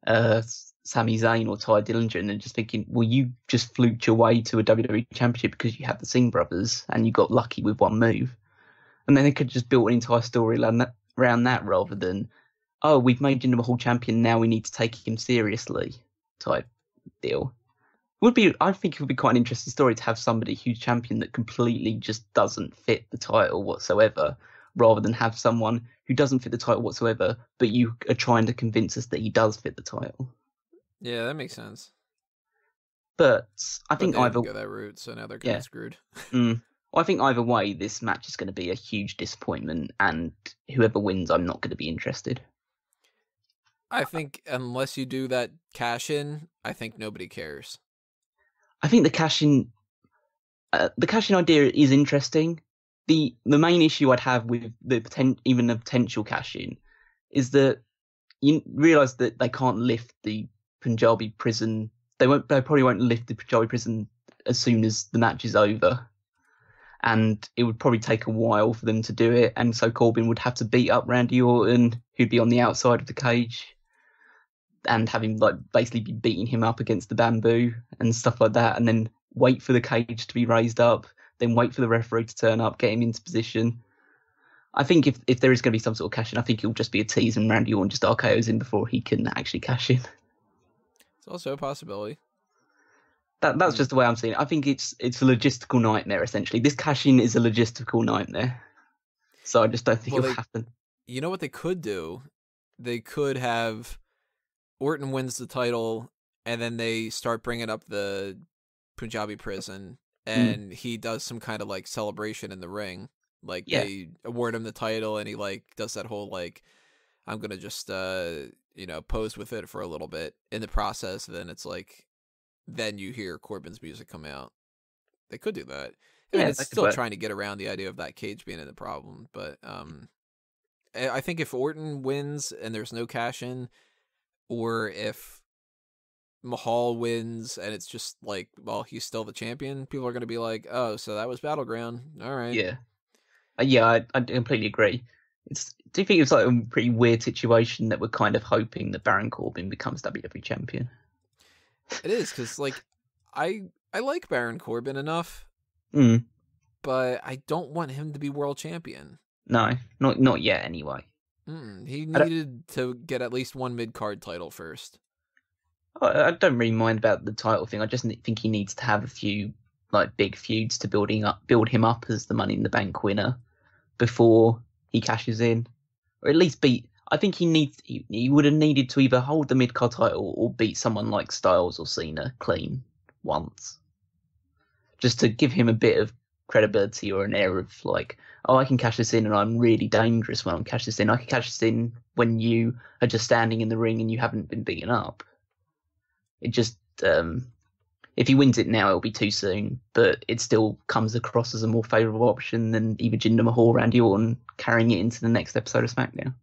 Sami Zayn or Ty Dillinger, and then just thinking, well, you just fluked your way to a WWE Championship because you had the Singh brothers and you got lucky with one move. And then they could just build an entire story around that rather than, oh, we've made Jinder Mahal champion, now we need to take him seriously type deal. I think it would be quite an interesting story to have somebody who's champion that completely just doesn't fit the title whatsoever, rather than have someone who doesn't fit the title whatsoever, but you are trying to convince us that he does fit the title. Yeah, that makes sense. But I think they either didn't go that route, so now they're kind of screwed. Well, I think either way, this match is going to be a huge disappointment, and whoever wins, I'm not going to be interested. I think unless you do that cash-in, I think nobody cares. I think the cash-in idea is interesting. The main issue I'd have with the potential cash-in is that you realise that they can't lift the Punjabi prison. They probably won't lift the Punjabi prison as soon as the match is over, and it would probably take a while for them to do it. And so Corbin would have to beat up Randy Orton, who'd be on the outside of the cage, and have him basically be beating him up against the bamboo and stuff like that, and then wait for the cage to be raised up, then wait for the referee to turn up, get him into position. I think if there is going to be some sort of cash in, I think it'll just be a tease and Randy Orton just RKO's him before he can actually cash in. It's also a possibility. That's just the way I'm seeing it. I think it's a logistical nightmare, essentially. This cash-in is a logistical nightmare. So I just don't think it'll happen. You know what they could do? They could have Orton wins the title, and then they start bringing up the Punjabi prison, and he does some kind of celebration in the ring. They award him the title, and he does that whole I'm gonna just pose with it for a little bit in the process. Then it's then you hear Corbin's music come out. They could do that. I mean, Yeah, it's that could still work. trying to get around the idea of that cage being the problem, but I think if Orton wins and there's no cash in, or if Mahal wins and it's just like, well, he's still the champion, people are going to be like, oh, so that was Battleground. All right. Yeah. Yeah, I completely agree. Do you think it's like a pretty weird situation that we're kind of hoping that Baron Corbin becomes WWE champion? It is, because, like, I like Baron Corbin enough, Mm, but I don't want him to be world champion. no, not yet anyway. He I don't, needed to get at least one mid-card title first. I don't really mind about the title thing. I just think he needs to have a few like big feuds to build him up as the Money in the Bank winner before he cashes in, or at least beat. I think he would have needed to either hold the mid-card title or beat someone like Styles or Cena clean once, just to give him a bit of credibility or an air of like, oh, I can cash this in and I'm really dangerous when I'm cash this in. I can cash this in when you are just standing in the ring and you haven't been beaten up. It just, if he wins it now, it'll be too soon, but it still comes across as a more favourable option than either Jinder Mahal or Randy Orton carrying it into the next episode of SmackDown.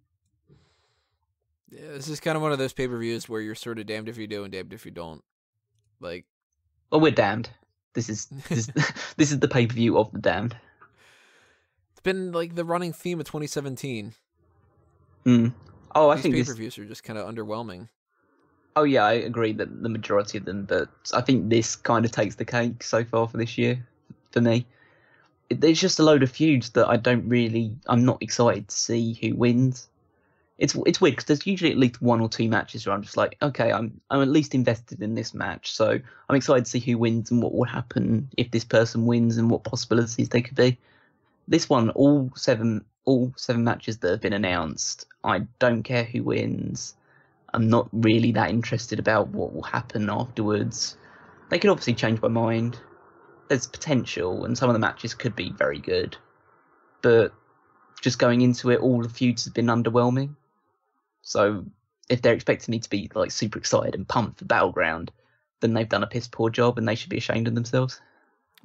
Yeah, this is kind of one of those pay-per-views where you're sort of damned if you do and damned if you don't. Like, well, we're damned. This is this is the pay-per-view of the damned. It's been like the running theme of 2017. Oh, I These think pay-per-views are just kind of underwhelming. Oh yeah, I agree that the majority of them, but I think this kind of takes the cake so far for this year for me. There's just a load of feuds that I'm not excited to see who wins. It's weird because there's usually at least one or two matches where I'm just like, okay, I'm at least invested in this match, so I'm excited to see who wins and what will happen if this person wins and what possibilities they could be. This one, all seven matches that have been announced, I don't care who wins. I'm not really that interested about what will happen afterwards. They could obviously change my mind. There's potential, and some of the matches could be very good. But just going into it, all the feuds have been underwhelming. So if they're expecting me to be like super excited and pumped for Battleground, then they've done a piss poor job, and they should be ashamed of themselves.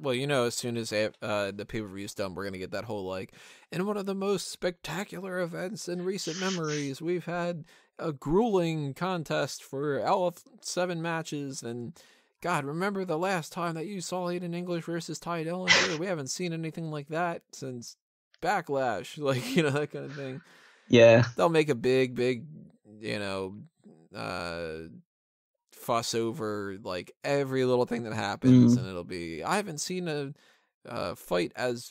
Well, as soon as the pay-per-view's done, we're going to get that whole, like, in one of the most spectacular events in recent memories, we've had a grueling contest for all of 7 matches, and, God, remember the last time that you saw Aiden English versus Ty Dillinger? We haven't seen anything like that since Backlash, like, that kind of thing. Yeah. They'll make a big, fuss over like every little thing that happens, and it'll be, I haven't seen a fight as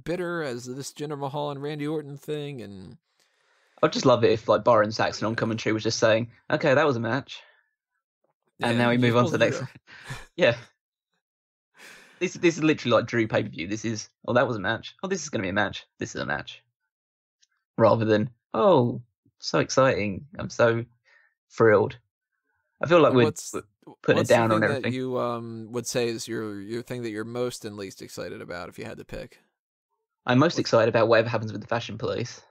bitter as this Jinder Mahal and Randy Orton thing. And I'd just love it if like Byron Saxon on commentary was just saying, okay, that was a match, and now we move on to the next. Yeah, this is literally like Drew pay-per-view. This is, oh, that was a match. Oh, this is going to be a match. This is a match, rather than, oh, so exciting, I'm so thrilled. I feel like we're putting it down on everything. That you would say is your thing that you're most and least excited about if you had to pick? I'm most excited about whatever happens with the Fashion Police.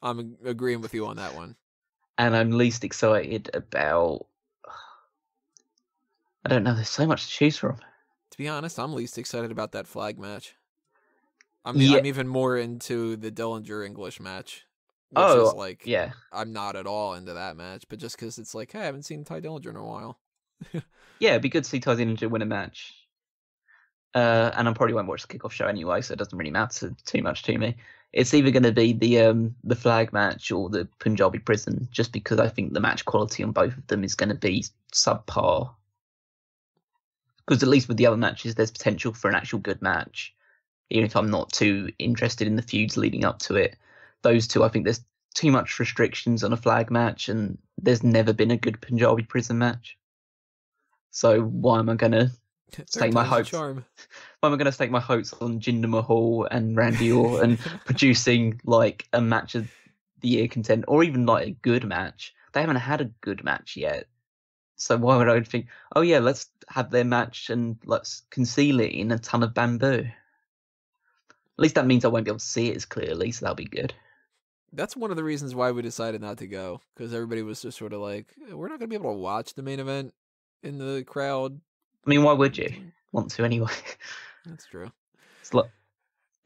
I'm agreeing with you on that one. And I'm least excited about, I don't know, there's so much to choose from. To be honest, I'm least excited about that flag match. I'm even more into the Dillinger English match. Which is like, yeah. I'm not at all into that match, but just because it's like, hey, I haven't seen Ty Dillinger in a while. Yeah, it'd be good to see Ty Dillinger win a match. And I probably won't watch the Kickoff show anyway, so it doesn't really matter too much to me. It's either going to be the flag match or the Punjabi prison, just because I think the match quality on both of them is going to be subpar. Because at least with the other matches, there's potential for an actual good match, even if I'm not too interested in the feuds leading up to it. Those two, I think there's too much restrictions on a flag match, and there's never been a good Punjabi prison match. So why am I going to stake my hopes? Why am I going to stake my hopes on Jinder Mahal and Randy Orton producing like a match of the year contender, or even like a good match? They haven't had a good match yet. So why would I think, oh yeah, let's have their match and let's conceal it in a ton of bamboo? At least that means I won't be able to see it as clearly, so that'll be good. That's one of the reasons why we decided not to go, because everybody was just sort of like, we're not going to be able to watch the main event in the crowd. I mean, why would you want to anyway? That's true.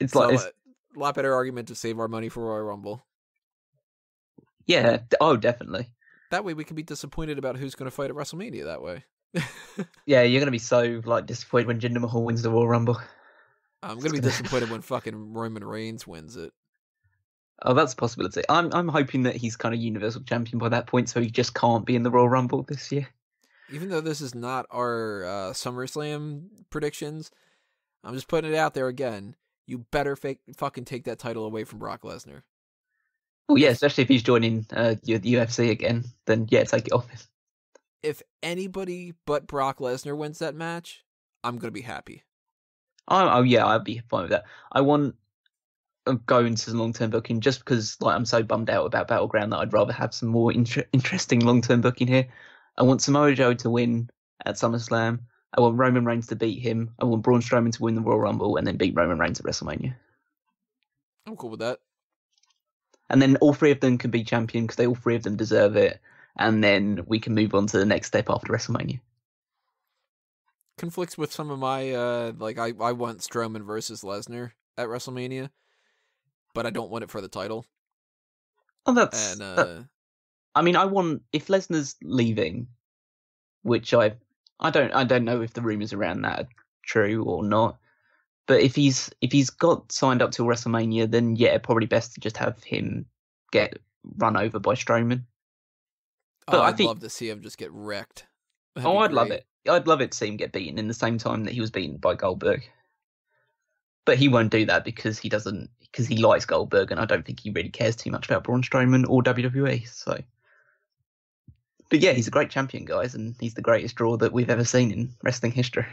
It's So like a lot better argument to save our money for Royal Rumble. yeah. Oh, definitely. That way we can be disappointed about who's going to fight at WrestleMania that way. Yeah, you're gonna be so like disappointed when Jinder Mahal wins the Royal Rumble. I'm going to be disappointed when fucking Roman Reigns wins it. Oh, that's a possibility. I'm hoping that he's kind of Universal Champion by that point, so he just can't be in the Royal Rumble this year. Even though this is not our SummerSlam predictions, I'm just putting it out there again. You better fucking take that title away from Brock Lesnar. Well, yeah, especially if he's joining the UFC again, then yeah, take it off him. If anybody but Brock Lesnar wins that match, I'm going to be happy. Oh yeah, I'd be fine with that. I want go into long-term booking just because like I'm so bummed out about Battleground that I'd rather have some more interesting long-term booking here. I want Samoa Joe to win at SummerSlam. I want Roman Reigns to beat him. I want Braun Strowman to win the Royal Rumble and then beat Roman Reigns at WrestleMania. I'm cool with that. And then all three of them can be champion because all three of them deserve it. And then we can move on to the next step after WrestleMania. Conflicts with some of my I want Strowman versus Lesnar at WrestleMania, but I don't want it for the title. Oh, that's. I mean, I want if Lesnar's leaving, which I don't know if the rumors around that are true or not. But if he's got signed up till WrestleMania, then yeah, probably best to just have him get run over by Strowman. But I'd love to see him just get wrecked. I'd love it. I'd love it to see him get beaten in the same time that he was beaten by Goldberg. But he won't do that because he likes Goldberg, and I don't think he really cares too much about Braun Strowman or WWE. So, but yeah, he's a great champion, guys, and he's the greatest draw that we've ever seen in wrestling history.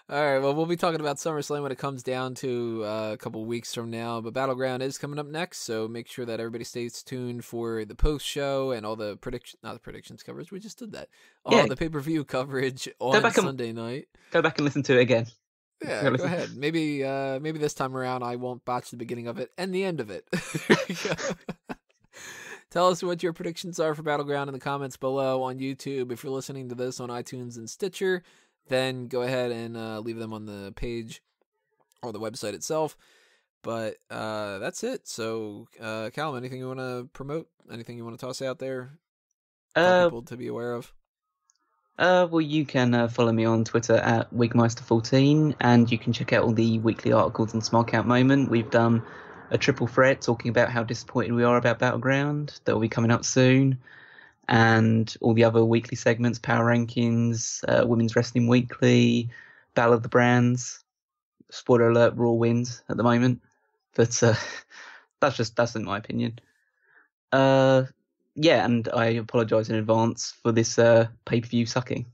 All right, well, we'll be talking about SummerSlam when it comes down to a couple weeks from now, but Battleground is coming up next, so make sure that everybody stays tuned for the post-show and all the predictions coverage. We just did that. All the pay-per-view coverage on Sunday night. Go back and listen to it again. Yeah, go ahead. Maybe this time around I won't botch the beginning of it and the end of it. Tell us what your predictions are for Battleground in the comments below on YouTube. If you're listening to this on iTunes and Stitcher, then go ahead and leave them on the page or the website itself. But that's it. So, Callum, anything you want to promote? Anything you want to toss out there for people to be aware of? Well, you can follow me on Twitter at Wigmeister14, and you can check out all the weekly articles on Smark Out Moment. We've done a triple threat talking about how disappointed we are about Battleground. That will be coming up soon. And all the other weekly segments, Power Rankings, Women's Wrestling Weekly, Battle of the Brands. Spoiler alert, Raw wins at the moment. But that's in my opinion. Yeah, and I apologise in advance for this pay-per-view sucking.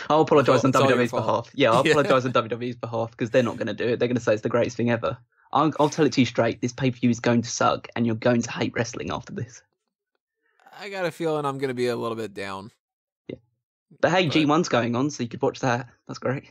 I'll apologise on WWE's behalf. Yeah, I'll apologise on WWE's behalf because they're not going to do it. They're going to say it's the greatest thing ever. I'll tell it to you straight. This pay-per-view is going to suck, and you're going to hate wrestling after this. I got a feeling I'm going to be a little bit down. Yeah. But hey, G1's going on, so you could watch that. That's great.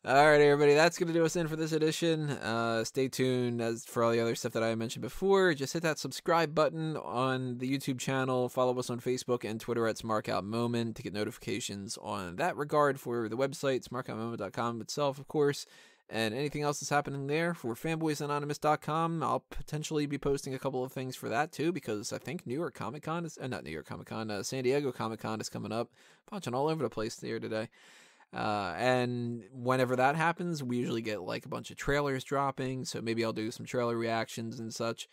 All right, everybody, that's going to do us in for this edition. Stay tuned as for all the other stuff that I mentioned before. Just hit that subscribe button on the YouTube channel. Follow us on Facebook and Twitter at SmarkOutMoment to get notifications on that regard for the website, SmarkOutMoment.com itself, of course. And anything else that's happening there for fanboysanonymous.com, I'll potentially be posting a couple of things for that too, because I think San Diego Comic-Con is coming up. Punching all over the place there today. And whenever that happens, we usually get like a bunch of trailers dropping, so maybe I'll do some trailer reactions and such.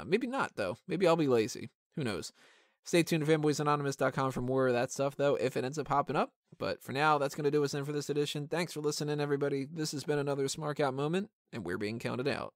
Maybe not, though. Maybe I'll be lazy. Who knows? Stay tuned to fanboysanonymous.com for more of that stuff, though, if it ends up popping up. But for now, that's going to do us in for this edition. Thanks for listening, everybody. This has been another Smark Out Moment, and we're being counted out.